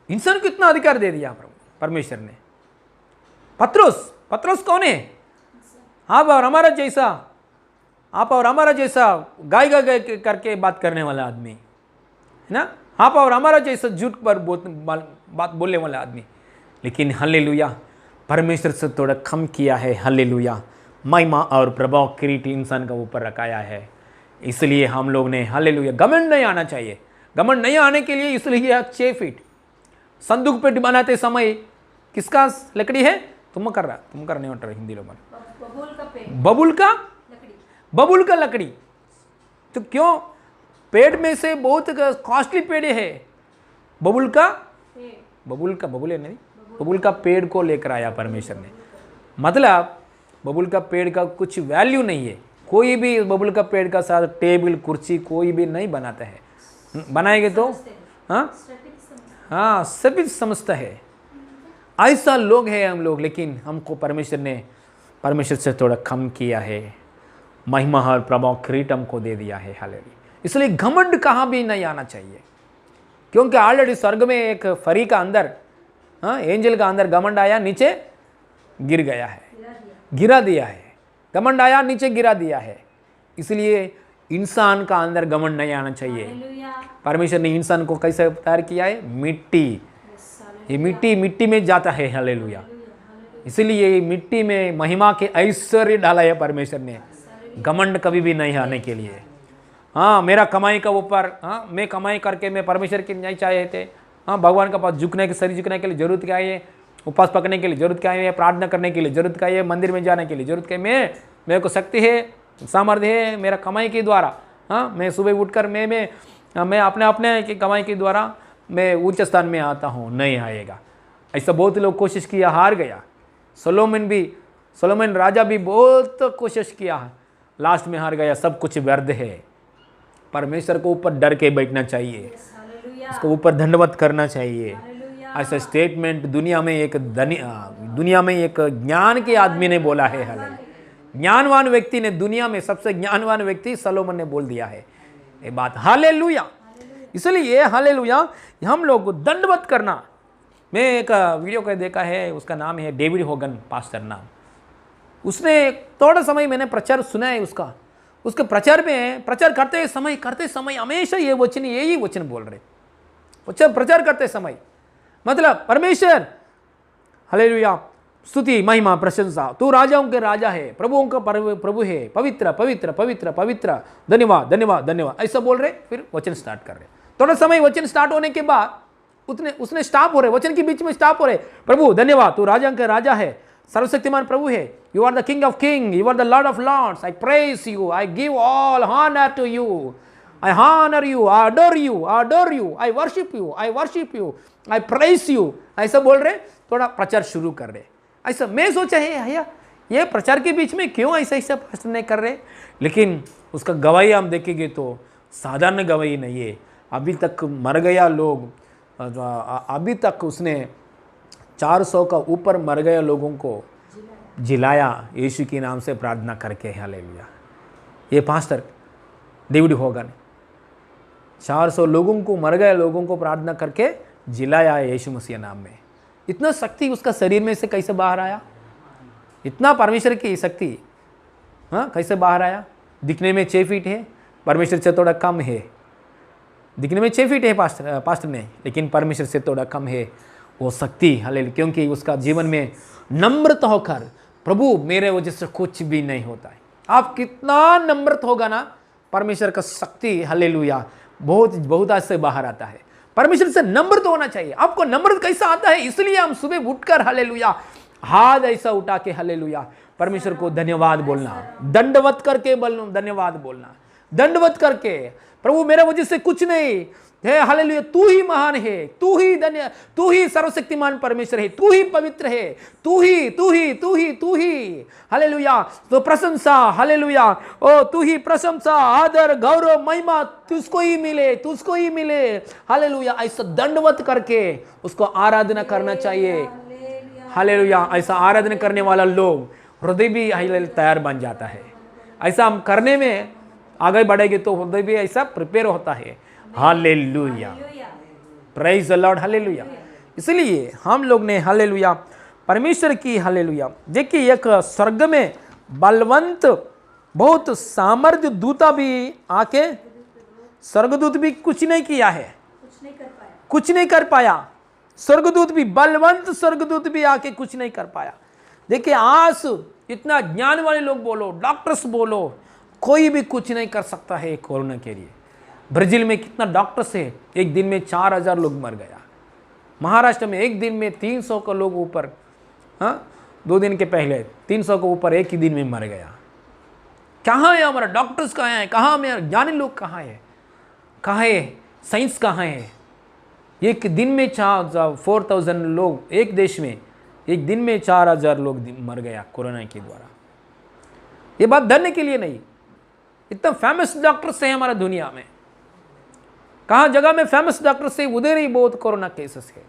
इंसान को इतना अधिकार दे दिया परमेश्वर ने। पत्रुस कौन है? आप और हमारा जैसा गाय करके बात करने वाला आदमी है ना, आप और हमारा जैसा झूठ पर बात बोलने वाला आदमी। लेकिन हालेलुया परमेश्वर से थोड़ा कम किया है। हालेलुया महिमा और प्रभाव किरीट इंसान का ऊपर रखाया है। इसलिए हम लोग ने हालेलुया घमंड नहीं आना चाहिए। घमंड नहीं आने के लिए इसलिए 6 फीट संदूक पेट बनाते समय किसका लकड़ी है? तुम करने वाला हिंदी लोग बबुल का लकड़ी। तो क्यों? पेड़ में से बहुत कॉस्टली पेड़ है बबुल का पेड़ को लेकर आया परमेश्वर ने। मतलब बबुल का पेड़ का कुछ वैल्यू नहीं है। कोई भी बबुल का पेड़ का साथ टेबल कुर्सी कोई भी नहीं बनाता है। बनाएंगे तो हाँ सभी समझता है। ऐसा लोग हैं हम लोग। लेकिन हमको परमेश्वर से थोड़ा कम किया है। महिमा और प्रभाव किरीट हमको दे दिया है। हालेलुया। इसलिए घमंड कहाँ भी नहीं आना चाहिए, क्योंकि ऑलरेडी स्वर्ग में एक फरी का अंदर एंजल का अंदर घमंड आया, नीचे गिरा दिया है। घमंड आया, नीचे गिरा दिया है। इसलिए इंसान का अंदर घमंड नहीं आना चाहिए। परमेश्वर ने इंसान को कैसे तैयार किया है? मिट्टी। ये मिट्टी में जाता है। हालेलुया। इसलिए मिट्टी में महिमा के ऐश्वर्य डाला है परमेश्वर ने, घमंड कभी भी नहीं आने के लिए। हाँ मेरा कमाई का ऊपर मैं कमाई करके मैं परमेश्वर की नहीं चाहे थे। हाँ भगवान के पास शरीर झुकने के लिए जरूरत क्या है? उपवास पकड़ने के लिए जरूरत क्या है? प्रार्थना करने के लिए जरूरत क्या है? मंदिर में जाने के लिए जरूरत क्या है? मेरे को शक्ति है, सामर्थ्य है मेरा कमाई के द्वारा। हाँ मैं सुबह उठकर मैं अपने की कमाई के द्वारा मैं उच्च स्थान में आता हूँ, नहीं आएगा। ऐसा बहुत लोग कोशिश किया, हार गया। सोलोमन राजा भी बहुत कोशिश किया, लास्ट में हार गया। सब कुछ व्यर्थ है। परमेश्वर को ऊपर डर के बैठना चाहिए, उसको ऊपर धन्यवाद करना चाहिए। ऐसा स्टेटमेंट दुनिया में एक ज्ञान के आदमी ने बोला है। हालेलुया। ज्ञानवान व्यक्ति ने, दुनिया में सबसे ज्ञानवान व्यक्ति सोलोमन ने बोल दिया है ये बात। हालेलुया। इसलिए हालेलुया हम लोग को दंडवत करना। मैं एक वीडियो को देखा है, उसका नाम है डेविड होगन पास्टर नाम। उसने थोड़ा समय मैंने प्रचार सुना है उसके प्रचार में प्रचार करते समय हमेशा यही वचन बोल रहे। प्रचार करते समय मतलब परमेश्वर हालेलुया स्तुति महिमा प्रशंसा, तू राजाओं के राजा है, प्रभुओं का प्रभु है, पवित्र पवित्र पवित्र पवित्र, धन्यवाद धन्यवाद धन्यवाद, ऐसा बोल रहे। फिर वचन स्टार्ट कर रहे। थोड़ा समय वचन स्टार्ट होने के बाद उसने स्टॉप हो रहे, वचन के बीच में स्टॉप हो रहे। प्रभु धन्यवाद, तू राजाओं के राजा है, सर्वशक्तिमान प्रभु है, you are the king of king, you are the lord of lords, I praise you, I give all honour to you, I honor you, I adore you, I adore you, I worship you, I worship you, I praise you, ऐसा बोल रहे। थोड़ा प्रचार शुरू कर रहे। ऐसा मैं सोचा है भैया ये प्रचार के बीच में क्यों ऐसा प्रश्न नहीं कर रहे, लेकिन उसका गवाही हम देखेंगे तो साधारण गवाही नहीं है। अभी तक मर गया लोग, अभी तक उसने 400 का ऊपर मर गए लोगों को जिलाया यीशु के नाम से प्रार्थना करके। हालेलुया। ये पास्टर डेविड होगन 400 लोगों को, मर गए लोगों को प्रार्थना करके जिलाया यीशु मसीह नाम में। इतना शक्ति उसका शरीर में से कैसे बाहर आया, इतना परमेश्वर की शक्ति, हाँ कैसे बाहर आया। दिखने में 6 फीट है, परमेश्वर से थोड़ा कम है। दिखने में 6 फीट है पास्टर ने, लेकिन परमेश्वर से थोड़ा कम है वो शक्ति। हालेलुया। क्योंकि उसका जीवन में नम्रत होकर, प्रभु मेरे वजह से कुछ भी नहीं होता है। आप कितना नम्रत होगा ना, परमेश्वर का शक्ति हालेलुया बहुत बहुत आज से बाहर आता है। परमेश्वर से नम्रत होना चाहिए। आपको नम्रत कैसा आता है, इसलिए हम सुबह उठकर हालेलुया हाथ ऐसा उठा के हालेलुया परमेश्वर को धन्यवाद बोलना, दंडवत करके धन्यवाद बोलना, दंडवत करके, प्रभु मेरे वजह से कुछ नहीं है, हालेलुया तू ही महान है, तू ही सर्वशक्तिमान परमेश्वर है, तू ही पवित्र है, तू ही हालेलुया। तो प्रशंसा हालेलुया, ओ तू ही प्रशंसा, आदर गौरव महिमा तुझको ही मिले हालेलुया। ऐसा दंडवत करके उसको आराधना करना चाहिए। हालेलुया। ऐसा आराधना करने वाला लोग हृदय भी तैयार बन जाता है। ऐसा हम करने में आगे बढ़ेंगे तो हृदय भी ऐसा प्रिपेयर होता है। Hallelujah, praise the lord, hallelujah. इसलिए हम लोग ने हालेलुया परमेश्वर की हालेलुया, देखिए एक स्वर्ग में बलवंत बहुत सामर्थ्य दूता भी आके, स्वर्गदूत भी कुछ नहीं किया है, कुछ नहीं कर पाया। स्वर्गदूत भी, बलवंत स्वर्गदूत भी आके कुछ नहीं कर पाया। देखिए आज इतना ज्ञान वाले लोग बोलो, डॉक्टर्स बोलो, कोई भी कुछ नहीं कर सकता है कोरोना के लिए। ब्राजील में कितना डॉक्टर्स है, एक दिन में 4000 लोग मर गया। महाराष्ट्र में एक दिन में 300 का लोग ऊपर, हाँ 2 दिन के पहले 300 के ऊपर एक ही दिन में मर गया। कहाँ है हमारा डॉक्टर्स, कहाँ है, कहाँ हमारे ज्ञानी लोग कहाँ है, साइंस कहाँ है। एक दिन में 4000 लोग, एक देश में एक दिन में 4000 लोग मर गया कोरोना के द्वारा। ये बात धन्य के लिए नहीं, इतना फेमस डॉक्टर्स है हमारा दुनिया में, कहाँ जगह में फेमस डॉक्टर्स है, उधर ही बहुत कोरोना केसेस है।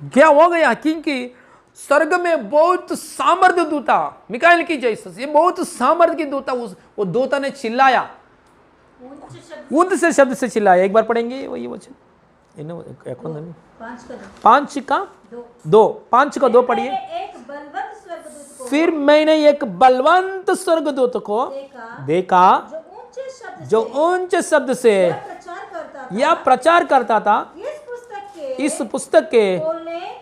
क्या हो गया, क्योंकि स्वर्ग में बहुत सामर्थ्य दूता, मिकाएल की जैसे, ये बहुत सामर्थ्य की दूता, वो दूता ने चिल्लाया, उच्च शब्द से चिल्लाया। एक बार पढ़ेंगे वही वचन, 5 का 2 पढ़िए। फिर मैंने एक बलवंत स्वर्गदूत को देखा जो ऊंच शब्द से यह प्रचार करता था, इस पुस्तक के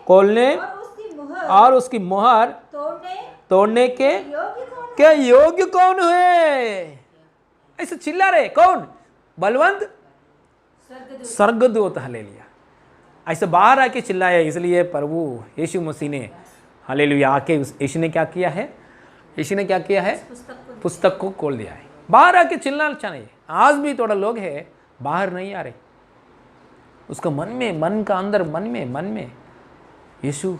खोलने और उसकी मुहर तोड़ने के योग्य कौन हुए। ऐसे चिल्ला रहे, कौन? बलवंत स्वर्गदूत। हालेलुया। ऐसे बाहर आके चिल्लाया, इसलिए प्रभु यीशु मसीह ने हालेलुया आके, यीशु ने क्या किया है, यीशु ने क्या किया है, पुस्तक को खोल दिया है। बाहर आके चिल्लाना चाहिए। आज भी थोड़ा लोग है बाहर नहीं आ रहे, उसका मन में, मन का अंदर, मन में यीशु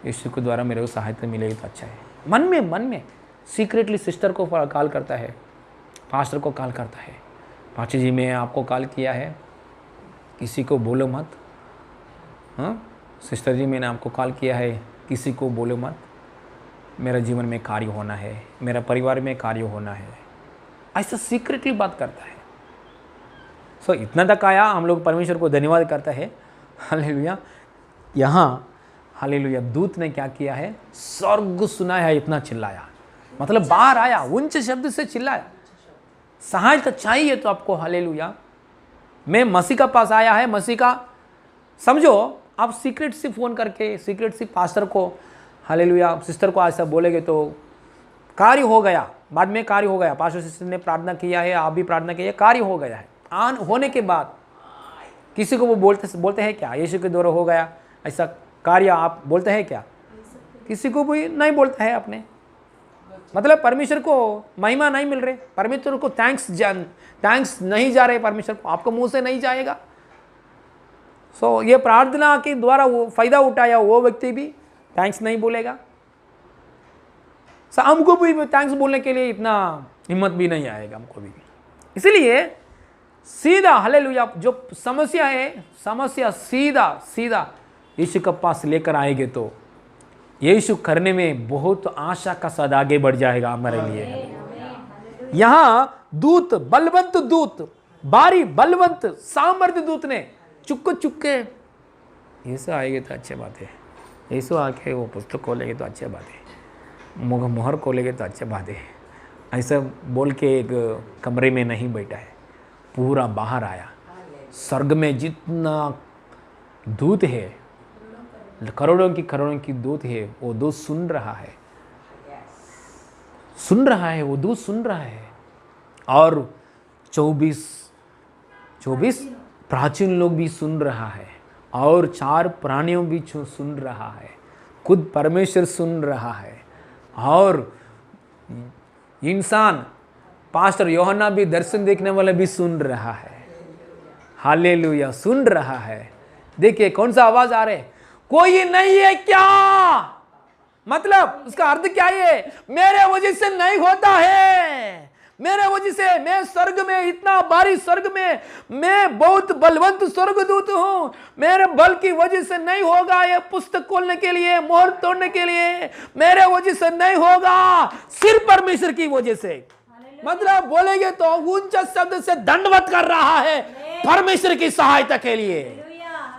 के द्वारा मेरे को सहायता मिलेगी तो अच्छा है। मन में सीक्रेटली सिस्टर को कॉल करता है, पास्टर को कॉल करता है, पाची जी मैं आपको कॉल किया है, किसी को बोलो मत। हाँ सिस्टर जी मैंने आपको कॉल किया है, किसी को बोलो मत, मेरा जीवन में कार्य होना है, मेरा परिवार में कार्य होना है। ऐसा सीक्रेटली बात करता है। सो इतना तक आया, हम लोग परमेश्वर को धन्यवाद करता है। हालेलुया। यहाँ हालेलुया दूत ने क्या किया है, स्वर्ग सुनाया है, इतना चिल्लाया, मतलब बाहर आया, उच्च शब्द से चिल्लाया। सहायता चाहिए तो आपको, हालेलुया। मैं मसीह का पास आया है, मसीह का समझो, आप सीक्रेट से फ़ोन करके, सीक्रेट से पास्टर को हालेलुया। सिस्टर को ऐसा बोलेंगे तो कार्य हो गया, बाद में कार्य हो गया। पास्टर सिस्टर ने प्रार्थना किया है, आप भी प्रार्थना किया है, कार्य हो गया है। आन होने के बाद किसी को वो बोलते हैं क्या यीशु के द्वारा हो गया ऐसा कार्य, आप बोलते हैं क्या? किसी को भी नहीं बोलता है अपने, मतलब परमेश्वर को महिमा नहीं मिल रहे, परमेश्वर को थैंक्स नहीं जा रहे, परमेश्वर को आपको मुंह से नहीं जाएगा। सो ये प्रार्थना के द्वारा वो फायदा उठाया वो व्यक्ति भी थैंक्स नहीं बोलेगा। सो हमको भी थैंक्स बोलने के लिए इतना हिम्मत भी नहीं आएगा हमको भी। इसलिए सीधा हालेलुया जो समस्या है, समस्या सीधा यीशु के पास लेकर आएंगे तो यीशु करने में बहुत आशा का साथ आगे बढ़ जाएगा हमारे लिए। यहाँ दूत, बलवंत दूत, भारी बलवंत सामर्थ्य दूत ने चुपके यीशु आएंगे तो अच्छी बात है, यीशु आके वो पुस्तक खोलेंगे तो अच्छी बात है, मोहर खोलेंगे तो अच्छी बात है, ऐसा बोल के एक कमरे में नहीं बैठा है, पूरा बाहर आया। स्वर्ग में जितना दूत है, करोड़ों की दूत है, वो दूत सुन रहा है, वो दूत सुन रहा है। और 24 प्राचीन लोग भी सुन रहा है, और 4 प्राणियों भी सुन रहा है, खुद परमेश्वर सुन रहा है, और इंसान पास्टर यूहन्ना भी दर्शन देखने वाला भी सुन रहा है। हालेलुया, सुन रहा है। देखिए कौन सा आवाज आ रहा है, कोई नहीं है क्या? मतलब उसका अर्थ क्या है? मेरे वजह से नहीं होता है, मेरे वजह से मैं स्वर्ग में, इतना भारी स्वर्ग में मैं बहुत बलवंत स्वर्गदूत हूं, मेरे बल की वजह से नहीं होगा, ये पुस्तक खोलने के लिए, मोहर तोड़ने के लिए मेरे वजह से नहीं होगा, सिर्फ परमेश्वर की वजह से। मतलब बोलेंगे तो ऊंचा शब्द से दंडवत कर रहा है परमेश्वर की सहायता के लिए।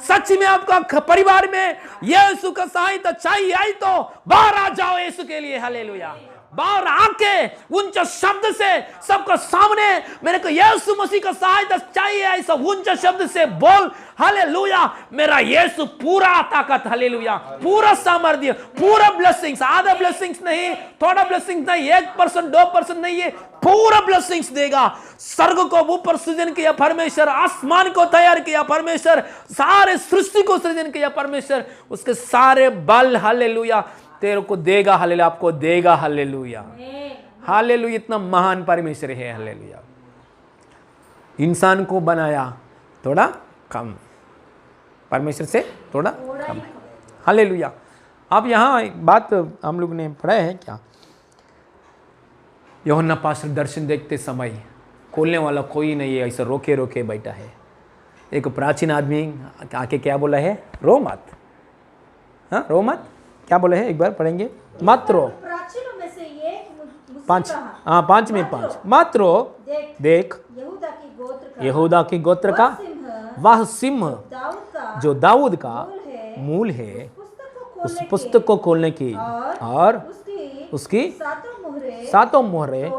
सच में आपका परिवार में यीशु का सहायता चाहिए आई तो बाहर आ जाओ यीशु के लिए। हालेलुया, बाहर आके ऊंचा शब्द से सबका सामने मेरे को यीशु मसीह का सहायता चाहिए ऐसा ऊंचा शब्द से बोल। हालेलुया, मेरा यीशु पूरा ताकत, हालेलुया पूरा सामर्थ्य, पूरा ब्लेसिंग्स, आधा ब्लेसिंग्स नहीं, थोड़ा ब्लेसिंग्स नहीं, 1% 2% नहीं है, पूरा ब्लेसिंग्स देगा। स्वर्ग को ऊपर सृजन किया परमेश्वर, आसमान को तैयार किया परमेश्वर, सारे सृष्टि को सृजन किया परमेश्वर, उसके सारे बल हालेलुया तेरे को देगा। हालेलुया, आपको देगा। हालेलुया, हालेलुया, इतना महान परमेश्वर है। हालेलुया, इंसान को बनाया थोड़ा कम, परमेश्वर से थोड़ा कम है। हालेलुया। अब यहाँ एक बात हम लोग ने पढ़ा है क्या, यूहन्ना पास्टर दर्शन देखते समय खोलने वाला कोई नहीं है, ऐसा रोके रोके बैठा है। एक प्राचीन आदमी आके क्या बोला है, रो मत, हाँ रो मत, क्या बोले हैं एक बार पढ़ेंगे, मत रो। प्राचीनों में से ये 5, हाँ 5 में 5, मत रो, देख यहूदा की गोत्र का वह सिंह जो दाऊद का मूल है, उस पुस्तक को खोलने की और उसकी 7 मोहरें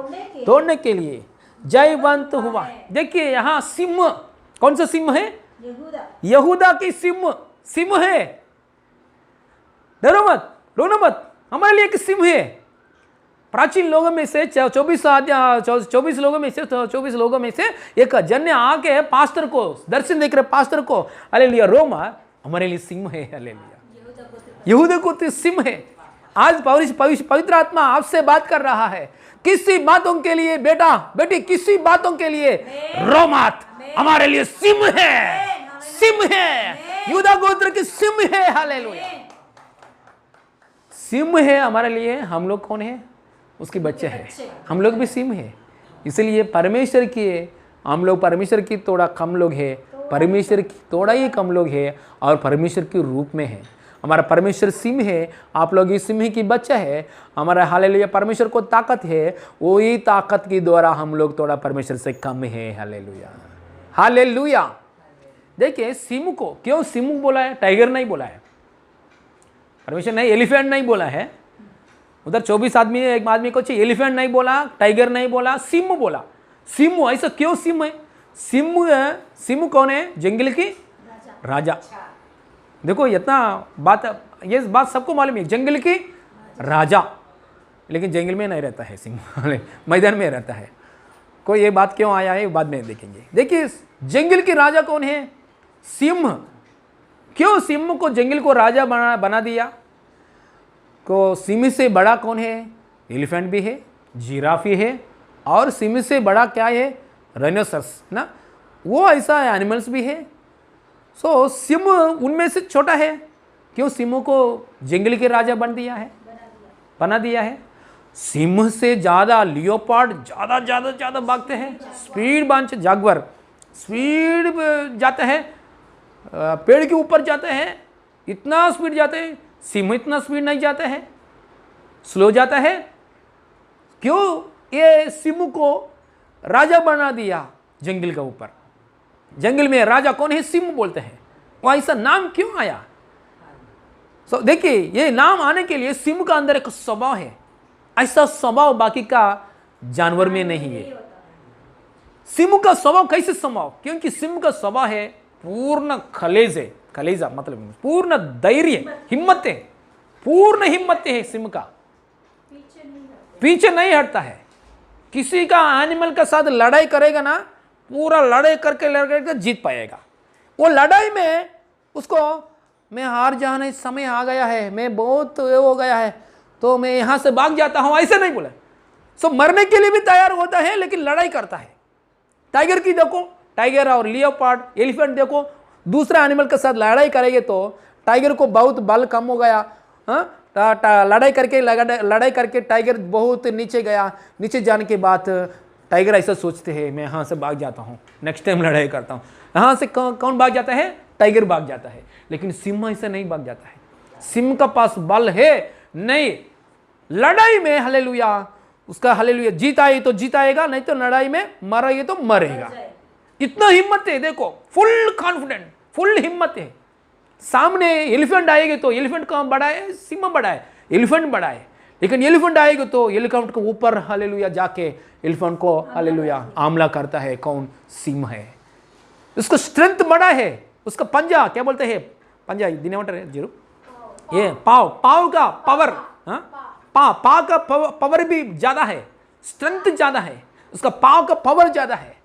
तोड़ने के लिए जयवंत हुआ। देखिए यहाँ सिंह, कौन सा सिंह है? यहूदा की सिंह है। डरो मत, रोना मत, हमारे लिए एक सिंह है। प्राचीन लोगों में से 24 लोगों में से एक जन ने आके पास्टर को दर्शन देख रहे, पास्टर को हालेलुया रो मत, हमारे लिए सिंह है। हालेलुया, यहूदा को तो सिंह है। आज पवित्र आत्मा आपसे बात कर रहा है, किसी बातों के लिए बेटा बेटी, किसी बातों के लिए रो मत, हमारे लिए सिंह है, सिंह है, यहूदा गोत्र की सिंह है। हालेलुया, सिंह है हमारे लिए। हम लोग कौन है? उसके बच्चे हैं, हम लोग भी सिंह है। इसलिए परमेश्वर की, हम लोग परमेश्वर की थोड़ा कम लोग है, परमेश्वर की थोड़ा ही कम लोग है, और परमेश्वर के रूप में है। हमारा परमेश्वर सिंह है, आप लोग इस सिंह की बच्चा है। हमारा हालेलुया परमेश्वर को ताकत है, वही ताकत के द्वारा हम लोग थोड़ा परमेश्वर से कम है। Hallelujah, hallelujah. देखिए सिंह को क्यों सिंह बोला है, टाइगर नहीं बोला है परमेश्वर, नहीं एलिफेंट नहीं बोला है। उधर 24 आदमी, एक आदमी को चाहिए, एलिफेंट नहीं बोला, टाइगर नहीं बोला, सिंह बोला। सिंह, ऐसा क्यों सिंह है? सिंह कौन है? जंगल की राजा। देखो इतना बात, ये बात सबको मालूम है, जंगल की राजा, लेकिन जंगल में नहीं रहता है सिंह, मैदान में रहता है। कोई ये बात क्यों आया है बाद में देखेंगे। देखिए जंगल के राजा कौन है? सिंह। क्यों सिंह को जंगल को राजा बना दिया? को सिंह से बड़ा कौन है? एलिफेंट भी है, जिराफ भी है, और सिंह से बड़ा क्या है? राइनोसरस ना, वो ऐसा एनिमल्स भी है। सो सिंह उनमें से छोटा है। क्यों सिंह को जंगल के राजा बना दिया है। सिंह से ज़्यादा लियोपार्ड ज़्यादा भागते हैं, स्पीड बांच जागवर स्पीड जाते हैं, पेड़ के ऊपर जाते हैं, इतना स्पीड जाते हैं। सिंह इतना स्पीड नहीं जाते हैं, स्लो जाता है। क्यों? ये सिंह को राजा बना दिया जंगल के ऊपर। जंगल में राजा कौन है? सिंह बोलते हैं। वो ऐसा नाम क्यों आया? सो देखिए ये नाम आने के लिए सिंह का अंदर एक स्वभाव है, ऐसा स्वभाव बाकी का जानवर में नहीं है। सिंह का स्वभाव कैसे स्वभाव? क्योंकि सिंह का स्वभाव है पूर्ण कलेजा मतलब पूर्ण धैर्य, हिम्मत है, पूर्ण हिम्मत है सिंह का, पीछे नहीं हटता है। किसी का एनिमल के साथ लड़ाई करेगा ना, पूरा लड़ाई करके जीत पाएगा। वो लड़ाई में उसको मैं हार जाने समय आ गया है, मैं बहुत हो गया है तो मैं यहां से भाग जाता हूं, ऐसे नहीं बोला। सो मरने के लिए भी तैयार होता है लेकिन लड़ाई करता है। टाइगर की देखो, टाइगर और लियोपार्ड, एलिफेंट देखो, दूसरा एनिमल के साथ लड़ाई करेंगे तो टाइगर को बहुत बल कम हो गया, लड़ाई करके टाइगर बहुत नीचे गया। नीचे जाने के बाद टाइगर ऐसा सोचते हैं मैं यहाँ से भाग जाता हूँ, नेक्स्ट टाइम लड़ाई करता हूँ। यहाँ से कौन भाग जाता है? टाइगर भाग जाता है। लेकिन सिंह ऐसे नहीं भाग जाता है। सिंह का पास बल है नहीं, लड़ाई में हालेलुया उसका हालेलुया जीत आई तो जीताएगा, नहीं तो लड़ाई में मरेगा तो मरेगा। इतना हिम्मत है, देखो फुल कॉन्फिडेंट, फुल हिम्मत है। सामने एलिफेंट आएगा तो एलिफेंट कौन बड़ा है? सिंह बड़ा है, एलिफेंट बड़ा है। लेकिन एलिफेंट आएगा तो एलिफेंट के ऊपर हालेलुया जाके एलिफेंट को हालेलुया हमला करता है। कौन? सिंह है। उसका स्ट्रेंथ बड़ा है, उसका पंजा क्या बोलते हैं? पंजा दिनेवटर है जीरो, ये पाव का पावर, पाव का पावर भी ज्यादा है, स्ट्रेंथ ज्यादा है, उसका पाव का पावर ज्यादा है।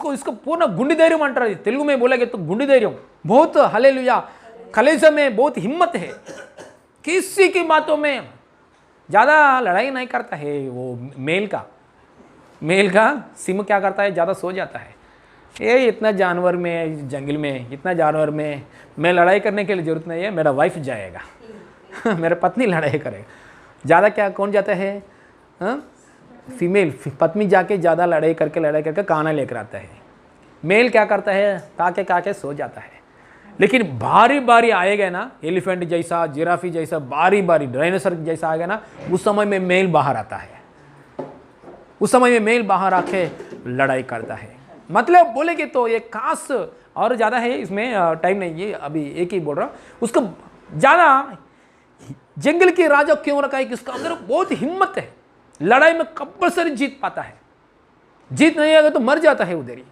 इसको पूर्ण गुंडी धैर्य अंटाరు, तेलुगु में बोलेंगे तो गुंडी धैर्य। बहुत हालेलुया कलेजा में बहुत हिम्मत है, किसी की बातों में ज्यादा लड़ाई नहीं करता है। वो मेल का सिंह क्या करता है? ज्यादा सो जाता है। ये इतना जानवर में, जंगल में इतना जानवर में मैं लड़ाई करने के लिए जरूरत नहीं है, मेरा वाइफ जाएगा मेरा पत्नी लड़ाई करेगा। ज़्यादा क्या कौन जाता है? फीमेल पत्नी जाके ज़्यादा लड़ाई करके खाना लेकर आता है। मेल क्या करता है? काके सो जाता है। लेकिन बारी आएगा ना, एलिफेंट जैसा, जिराफी जैसा, बारी डायनासोर जैसा आएगा ना, उस समय में मेल बाहर आता है। उस समय में मेल बाहर आके लड़ाई करता है। मतलब बोलेगे तो ये खास और ज़्यादा है, इसमें टाइम नहीं, ये अभी एक ही बोल रहा हूँ। उसको ज़्यादा जंगल के राजा क्यों रखा है कि उसका अंदर बहुत हिम्मत है, लड़ाई में कंपल्सरी जीत पाता है। जीत नहीं आएगा तो मर जाता है उधर ही,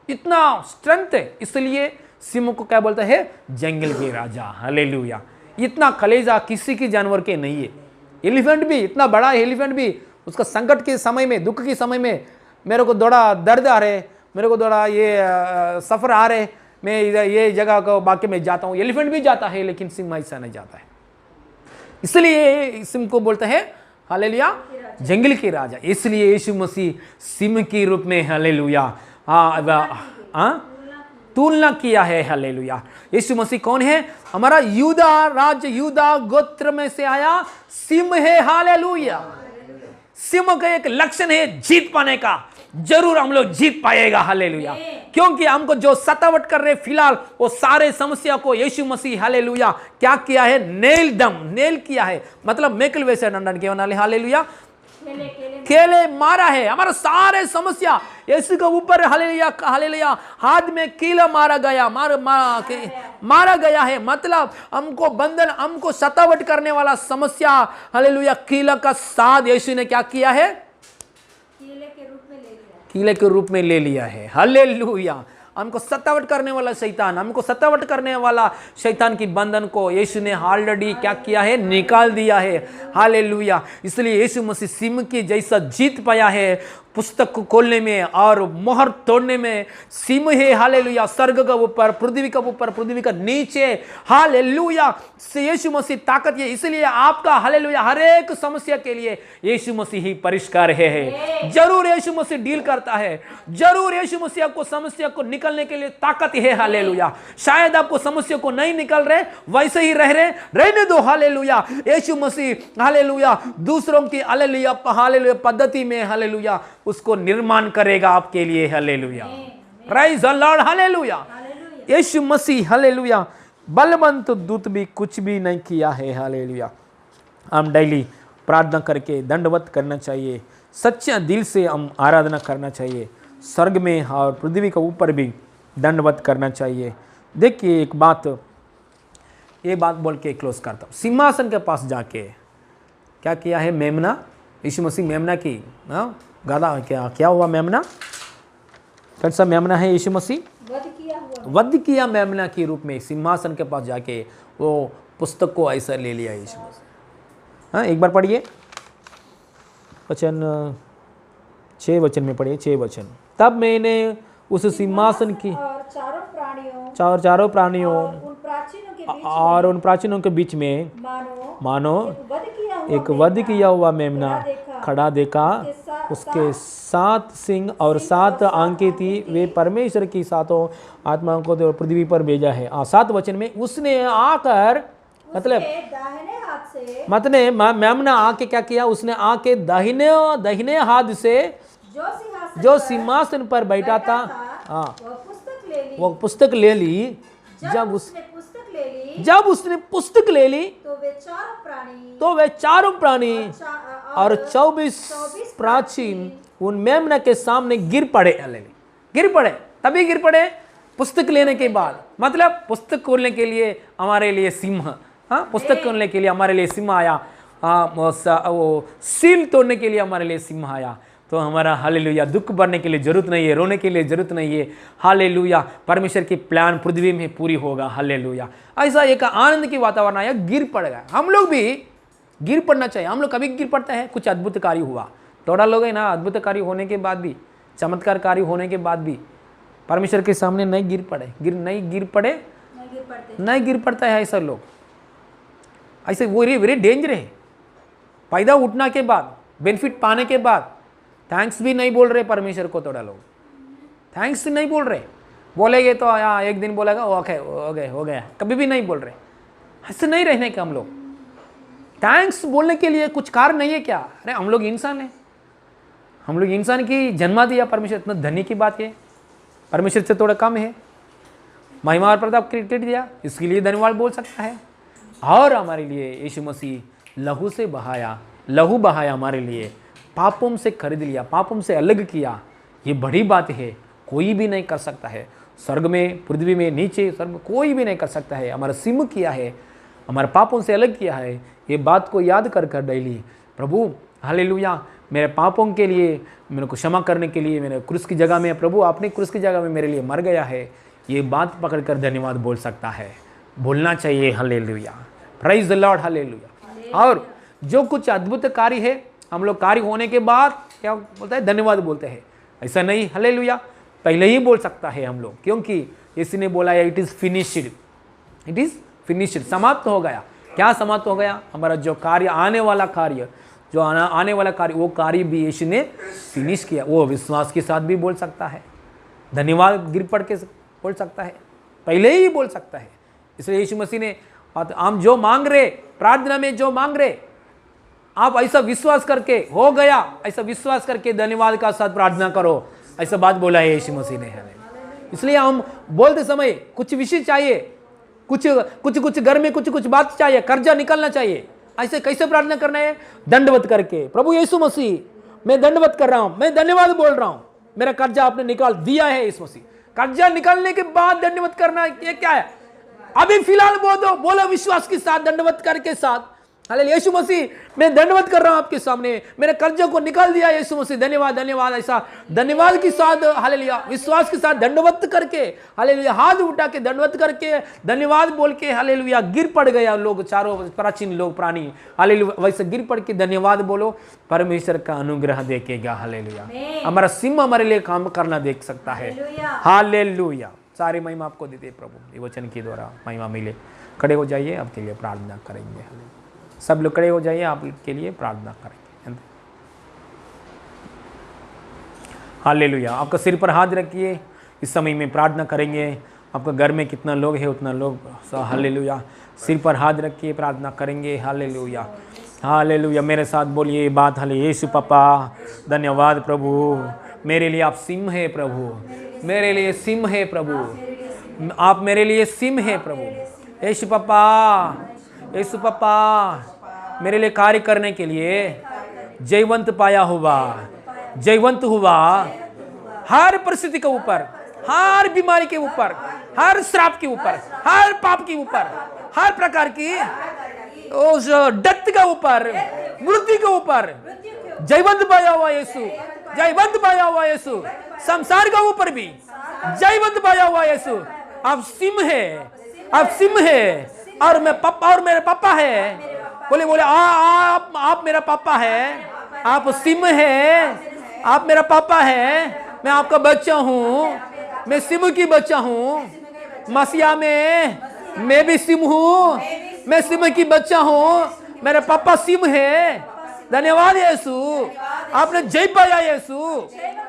इतना स्ट्रेंथ है। इसलिए सिंह को क्या बोलता है? जंगल के राजा। हालेलुया। इतना कलेजा किसी के जानवर के नहीं है। एलिफेंट भी इतना बड़ा है, एलिफेंट भी उसका संकट के समय में, दुख के समय में, मेरे को थोड़ा दर्द आ रहे, मेरे को थोड़ा ये सफ़र आ रहे, मैं ये जगह को बाकी में जाता हूँ। एलिफेंट भी जाता है लेकिन सिंह ऐसा नहीं जाता है। इसलिए सिंह को बोलते हैं हालेलुया जंगल के राजा। इसलिए यीशु मसीह सिंह के रूप में हालेलुया तुलना किया है। हालेलुया। यीशु मसीह कौन है? हमारा यूदा गोत्र में से आया सिंह है। हालेलुया। सिंह का एक लक्षण है जीत पाने का, जरूर हम लोग जीत पाएगा। हालेलुया। क्योंकि हमको जो सतावट कर रहे फिलहाल, वो सारे समस्या को यीशु मसीह हालेलुया क्या किया है? नेल किया है। मतलब मेकल वैसे डंडन के वाले हालेलुया केले मारा है। हमारा सारे समस्या यीशु के ऊपर हालेलुया हाथ में कीला मारा गया है। मतलब हमको बंधन, हमको सतावट करने वाला समस्या हालेलुया कीला का साथ यीशु ने क्या किया है? कीले के रूप में ले लिया है। हालेलुया। हमको सतावट करने वाला शैतान, हमको सतावट करने वाला शैतान की बंधन को यीशु ने ऑलरेडी क्या किया है, निकाल दिया है। हालेलुया। इसलिए यीशु मसीह सिंह की जैसा जीत पाया है पुस्तक को खोलने में और मोहर तोड़ने में। सिंह है हालेलुया, स्वर्ग का ऊपर, पृथ्वी का ऊपर, पृथ्वी का नीचे। हालेलुया, यीशु मसीह ताकत है। इसलिए आपका हालेलुया हर एक समस्या के लिए यीशु मसीह ही परिष्कार है। जरूर यीशु मसीह डील करता है, जरूर यीशु मसीह आपको समस्या को निकलने के लिए ताकत है। हालेलुया। शायद आपको समस्या को नहीं निकल रहे, वैसे ही रहने दो। हालेलुया। यीशु मसीह हालेलुया दूसरों की हालेलुया पद्धति में हालेलुया उसको निर्माण करेगा आपके लिए। Hallelujah. Praise the lord. Hallelujah. Yeshu Masih hallelujah बलवंत दूत भी कुछ भी नहीं किया है। हालेलुया। हम डेली प्रार्थना करके दंडवत करना चाहिए, सच्चा दिल से हम आराधना करना चाहिए, स्वर्ग में और पृथ्वी के ऊपर भी दंडवत करना चाहिए। देखिए एक बात, ये बात बोल के क्लोज करता हूँ। सिंहासन के पास जाके क्या किया है मेमना, यीशु मसीह मेमना की गादा क्या हुआ मेमना, कौन सा मेमना है यीशु मसीह वध किया मेमना के रूप में सिंहासन के पास जाके वो पुस्तक को ऐसा ले लिया यीशु मसीह। हाँ एक बार पढ़िए वचन 6 वचन में पढ़िए 6 वचन। तब मैंने उस सिंहासन की और चारों प्राणियों और उन प्राचीनों के बीच में मानो एक वध किया हुआ मेमना खड़ा देखा। उसके 7 सिंह और 7 आंखें थी। वे परमेश्वर की 7 आत्माओं को तो पृथ्वी पर भेजा है। 7 वचन में उसने आकर मतलब मेमना आके क्या किया, उसने आके दाहिने हाथ से जो सिंहासन पर बैठा था हाँ वो पुस्तक ले ली। जब उसने पुस्तक ले ली तो वे चारों प्राणी और 24 प्राचीन उन मेमना के सामने गिर पड़े। तभी गिर पड़े पुस्तक लेने के बाद। मतलब पुस्तक खोलने के लिए हमारे लिए सिंह, हाँ पुस्तक खोलने के लिए हमारे लिए सिंह आया। वो सील तोड़ने के लिए हमारे लिए सिंह आया। तो हमारा हालेलुया दुख बढ़ने के लिए जरूरत नहीं है, रोने के लिए जरूरत नहीं है। हालेलुया परमेश्वर की प्लान पृथ्वी में पूरी होगा। हालेलुया ऐसा एक आनंद की वातावरण आया, गिर पड़ गया। हम लोग भी गिर पड़ना चाहिए। हम लोग कभी गिर पड़ता है, कुछ अद्भुत कार्य हुआ, थोड़ा लोग है ना अद्भुत कार्य होने के बाद भी, चमत्कार कार्य होने के बाद भी परमेश्वर के सामने नहीं गिर पड़ता है। ऐसा लोग ऐसे वो वेरी डेंजर है। पैदा उठने के बाद, बेनिफिट पाने के बाद थैंक्स भी नहीं बोल रहे परमेश्वर को। थोड़ा लोग थैंक्स नहीं बोल रहे, बोलेंगे तो यहाँ एक दिन बोलेगा ओके हो गया, कभी भी नहीं बोल रहे। ऐसे नहीं रहने का हम लोग। थैंक्स बोलने के लिए कुछ कारण नहीं है क्या? अरे हम लोग इंसान हैं, हम लोग इंसान की जन्मा दिया परमेश्वर। इतना धन्य की बात है, परमेश्वर से थोड़ा कम है। महिमा और प्रताप क्रेडिट दिया, इसके लिए धन्यवाद बोल सकता है। और हमारे लिए यीशु मसीह लहू बहाया हमारे लिए, पापों से खरीद लिया, पापों से अलग किया। ये बड़ी बात है, कोई भी नहीं कर सकता है। स्वर्ग में, पृथ्वी में, नीचे स्वर्ग में कोई भी नहीं कर सकता है। हमारा सिम किया है, हमारे पापों से अलग किया है। ये बात को याद कर डेली प्रभु हालेलुया मेरे पापों के लिए, मेरे को क्षमा करने के लिए, मेरे क्रूस की जगह में प्रभु आपने क्रूस की जगह में मेरे लिए मर गया है। ये बात पकड़कर धन्यवाद बोल सकता है, बोलना चाहिए। Hallelujah praise the lord. Hallelujah. और जो कुछ अद्भुत कार्य है हम लोग कार्य होने के बाद क्या बोलता है, धन्यवाद बोलते हैं। ऐसा नहीं हालेलुया पहले ही बोल सकता है हम लोग, क्योंकि यीशु ने बोला है इट इज फिनिश्ड, समाप्त हो गया। क्या समाप्त हो गया? हमारा जो कार्य आने वाला कार्य वो कार्य भी यीशु ने फिनिश किया। वो विश्वास के साथ भी बोल सकता है, धन्यवाद गिर पड़ के बोल सकता है, पहले ही बोल सकता है। इसलिए यीशु मसीह ने हम जो मांग रहे, प्रार्थना में जो मांग रहे, आप ऐसा विश्वास करके हो गया, ऐसा विश्वास करके धन्यवाद का साथ प्रार्थना करो, ऐसा बात बोला है यीशु मसीह ने हमें। इसलिए हम बोलते समय कुछ विषय चाहिए, कुछ घर में कुछ बात चाहिए, कर्जा निकलना चाहिए। ऐसे कैसे प्रार्थना करना है? दंडवत करके, प्रभु यीशु मसीह मैं दंडवत कर रहा हूं, मैं धन्यवाद बोल रहा हूं, मेरा कर्जा आपने निकाल दिया है यीशु मसीह। कर्जा निकालने के बाद दंडवत करना ये क्या है? अभी फिलहाल बोलो विश्वास के साथ, दंडवत करके साथ हालेलुया। यीशु मसीह, मैं दंडवत कर रहा हूं आपके सामने, मेरे कर्जों को निकाल दिया यीशु मसीह, धन्यवाद धन्यवाद। ऐसा धन्यवाद के साथ हालेलुया, विश्वास के साथ दंडवत करके हालेलुया, हाथ उठा के दंडवत करके धन्यवाद बोल के हालेलुया गिर पड़ गया लोग, चारों प्राचीन लोग प्राणी हालेलुया, वैसे गिर पड़ के धन्यवाद बोलो, परमेश्वर का अनुग्रह देखेगा। हालेलुया, हमारा सिंह हमारे लिए काम करना देख सकता है। हालेलुया, सारी महिमा आपको देते प्रभु, ये वचन के द्वारा महिमा मिले। खड़े हो जाइए, आपके लिए प्रार्थना करेंगे। सब लोग खड़े हो जाइए, आपके लिए प्रार्थना करेंगे। हालेलुया, आपका सिर पर हाथ रखिए, इस समय में प्रार्थना करेंगे। आपका घर में कितना लोग है उतना लोग हालेलुया सिर पर हाथ रखिए, प्रार्थना करेंगे। हालेलुया हालेलुया, मेरे साथ बोलिए ये बात। हाले यीशु पापा, धन्यवाद प्रभु, मेरे लिए आप सिंह है प्रभु, मेरे लिए सिंह है प्रभु, आप मेरे लिए सिंह है प्रभु। यीशु पापा, यीशु पापा, मेरे लिए कार्य करने के लिए जयवंत पाया हुआ, जयवंत हुआ हर परिस्थिति के ऊपर, हर बीमारी के ऊपर, हर श्राप के ऊपर, हर पाप के ऊपर, हर प्रकार की उस डेथ के ऊपर, मृत्यु के ऊपर जयवंत पाया हुआ यीशु, जयवंत पाया हुआ यीशु, संसार के ऊपर भी जयवंत पाया हुआ यीशु। आप सिंह है, आप सिंह है, और मैं पापा, और मेरे पापा है। बोले बोले आप मेरा पापा है, आप सिंह है, आप मेरा पापा है, मैं आपका बच्चा हूँ, मैं सिंह की बच्चा हूँ। मसीहा में मैं भी सिंह हूँ, मैं सिंह की बच्चा हूँ, मेरे पापा सिंह है। धन्यवाद यीशु, आपने जय पाया यीशु,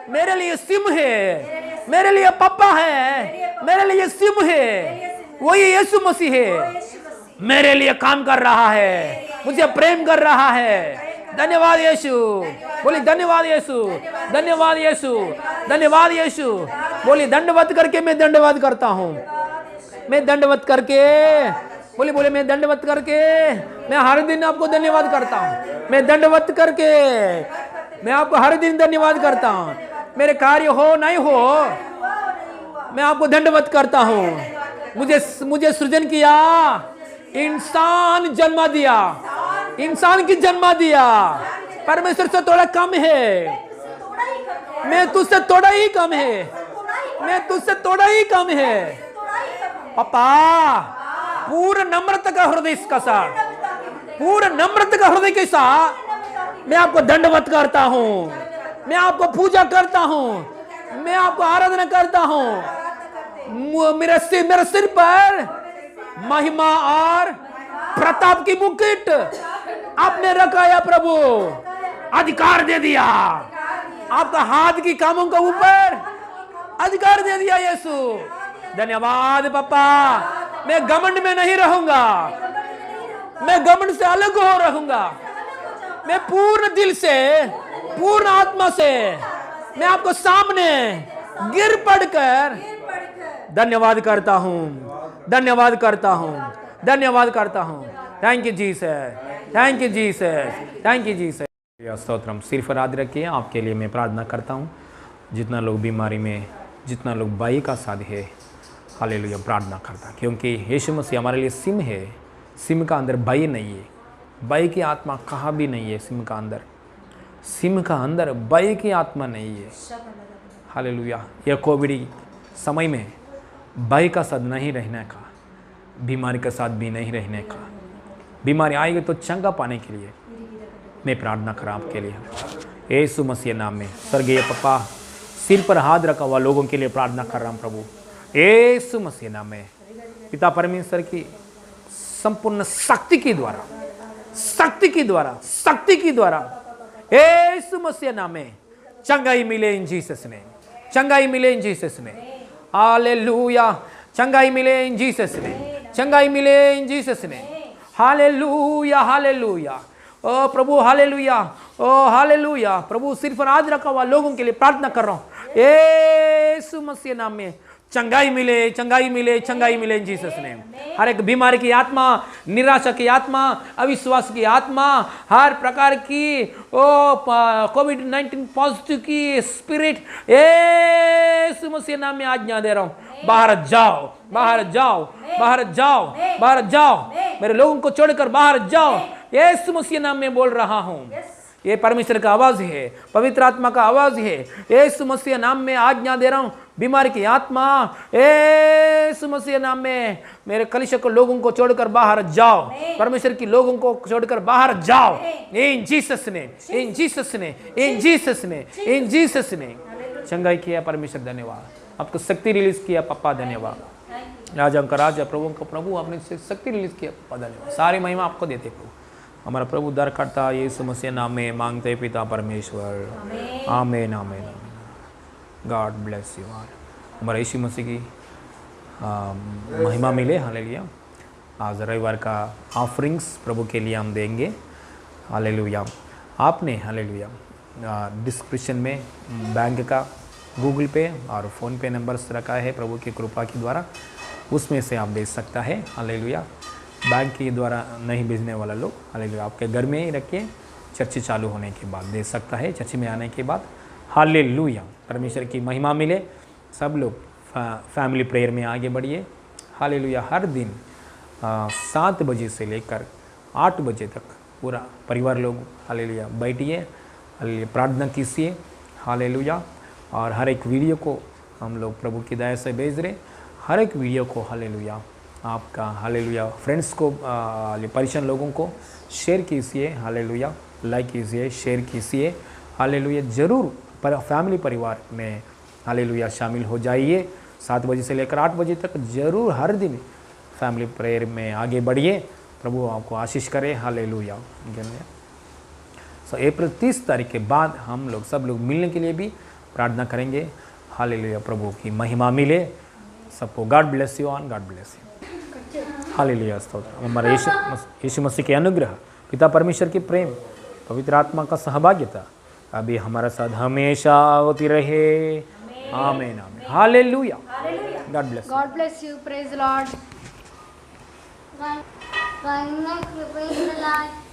मेरे लिए सिंह है, मेरे लिए पापा है, मेरे लिए सिंह है, वही यीशु मसीह है, मेरे लिए काम कर रहा है, मुझे प्रेम कर रहा है। धन्यवाद यीशु, बोली धन्यवाद यीशु, धन्यवाद यीशु, धन्यवाद यीशु। बोली दंडवत करके मैं दंडवत करता हूँ, मैं दंडवत करके, बोली बोले मैं दंडवत करके, मैं हर दिन आपको धन्यवाद करता हूँ, मैं दंडवत करके मैं आपको हर दिन धन्यवाद करता हूँ। मेरे कार्य हो नहीं हो, मैं आपको दंडवत करता हूँ। मुझे सृजन किया, इंसान जन्म दिया, इंसान की जन्म दिया, परमेश्वर से थोड़ा कम है, मैं तुझसे थोड़ा ही कम है, मैं तुझसे थोड़ा ही कम है। पापा, पूर्ण नम्रता का हृदय का साथ, पूर्ण नम्रता का हृदय के साथ मैं आपको दंडवत करता हूँ, मैं आपको पूजा करता हूँ, मैं आपको आराधना करता हूँ। मेरे सिर पर महिमा और प्रताप की मुकुट आपने रखाया प्रभु, अधिकार दे दिया, आपका हाथ की कामों के ऊपर अधिकार दे दिया यीशु। धन्यवाद पापा, मैं घमंड में नहीं रहूंगा, मैं घमंड से अलग हो रहूंगा, मैं पूर्ण दिल से, पूर्ण आत्मा से मैं आपको सामने गिर पड़कर धन्यवाद करता हूं, धन्यवाद करता हूं, धन्यवाद करता हूं। Thank you Jesus, thank you Jesus, thank you Jesus. Stotram. सिर पर हाथ रखिए, आपके लिए मैं प्रार्थना करता हूं। जितना लोग बीमारी में, जितना लोग बाई का साथ है, हालेलुया प्रार्थना करता, क्योंकि यीशु मसीह हमारे लिए सिंह है। सिंह का अंदर बाई नहीं है, बाई की आत्मा कहाँ भी नहीं है। सिंह का अंदर, सिंह का अंदर बाई की आत्मा नहीं है। हालेलुया। यह कोविड समय में बाई का साथ नहीं रहने का, बीमारी का साथ भी नहीं रहने का। बीमारी आएगी तो चंगा पाने के लिए मैं प्रार्थना करा आपके लिए, यीशु मसीह नाम में। स्वर्गीय पापा, सिर पर हाथ रखा हुआ लोगों के लिए प्रार्थना कर रहा हूँ प्रभु, यीशु मसीह नाम में। पिता परमेश्वर की संपूर्ण शक्ति के द्वारा, शक्ति के द्वारा, शक्ति के द्वारा यीशु मसीह नाम में चंगाई मिले इन जीसस ने, चंगाई मिले इन जीसस ने। हालेलुया, चंगाई मिले इन जीसस ने, चंगाई मिले इन जीसस ने। Hallelujah, hallelujah. ओ प्रभु, हालेलुया, ओ हालेलुया। प्रभु, सिर पर हाथ रखा हुआ लोगों के लिए प्रार्थना कर रहा हूँ, यीशु मसीह नाम में चंगाई मिले, चंगाई मिले, चंगाई मिले इन जीसस ने। हर एक बीमारी की आत्मा, निराशा की आत्मा, अविश्वास की आत्मा, हर प्रकार की कोविड-19 पॉजिटिव की स्पिरिट, यीशु मसीह नाम में आज्ञा दे रहा हूँ, बाहर जाओ, बाहर जाओ, बाहर जाओ, बाहर जाओ। मेरे लोगों को छोड़कर बाहर जाओ, यीशु मसीह नाम में बोल रहा हूँ। ये परमेश्वर का आवाज है, पवित्र आत्मा का आवाज है। यीशु मसीह नाम में आज्ञा दे रहा हूँ, बीमारी की आत्मा यीशु मसीह नाम में मेरे कलीसिया को लोगों को छोड़कर बाहर जाओ, परमेश्वर की लोगों को छोड़कर बाहर जाओ। इन जीसस ने, इन जीसस ने, इन जीसस ने, इन जीसस ने चंगाई किया परमेश्वर, धन्यवाद। आपको शक्ति रिलीज किया पापा, धन्यवाद। राजा का राजा, प्रभु का प्रभु, आपने शक्ति रिलीज किया पापा, धन्यवाद। सारी महिमा आपको देते प्रभु। हमारा प्रभु उद्धार करता यीशु मसीह नाम में मांगते पिता परमेश्वर, आमीन आमीन। God bless you all. हमारा यीशु मसीह की महिमा मिले, हालेलुया। आज रविवार का ऑफरिंग्स प्रभु के लिए हम देंगे, हालेलुया। आपने हालेलुया डिस्क्रिप्शन में बैंक का, गूगल पे और फ़ोन पे नंबर्स रखा है प्रभु की कृपा के द्वारा, उसमें से आप भेज सकता है, हालेलुया। बैंक के द्वारा नहीं भेजने वाला लोग हालेलुया आपके घर में ही रखिए, चर्च चालू होने के बाद दे सकता है, चर्च में आने के बाद, हालेलुया। परमेश्वर की महिमा मिले। सब लोग फैमिली प्रेयर में आगे बढ़िए, हालेलुया। हर दिन 7 बजे से लेकर 8 बजे तक पूरा परिवार लोग हालेलुया बैठिए, हालेलुया प्रार्थना कीजिए, हालेलुया। और हर एक वीडियो को हम लोग प्रभु की दया से भेज रहे, हर एक वीडियो को हालेलुया आपका हालेलुया फ्रेंड्स को, परेशान लोगों को शेयर कीजिए, हालेलुया लाइक कीजिए, शेयर कीजिए, हालेलुया। ज़रूर फैमिली परिवार में हालेलुया शामिल हो जाइए। 7 बजे से लेकर 8 बजे तक ज़रूर हर दिन फैमिली प्रेयर में आगे बढ़िए। प्रभु आपको आशीष करे, हालेलुया। अप्रैल 30 तारीख के बाद हम लोग सब लोग मिलने के लिए भी प्रार्थना करेंगे, हालेलुया। प्रभु की महिमा मिले सबको। God bless you on, God bless you, hallelujah. स्तोत्र। हमारे यीशु मसीह के अनुग्रह, पिता परमेश्वर की प्रेम, पवित्र आत्मा का सहभागिता अभी हमारा साथ हमेशा होती रहे, आमीन आमीन, hallelujah. God bless. God bless you. Praise the Lord. God, praise the Lord.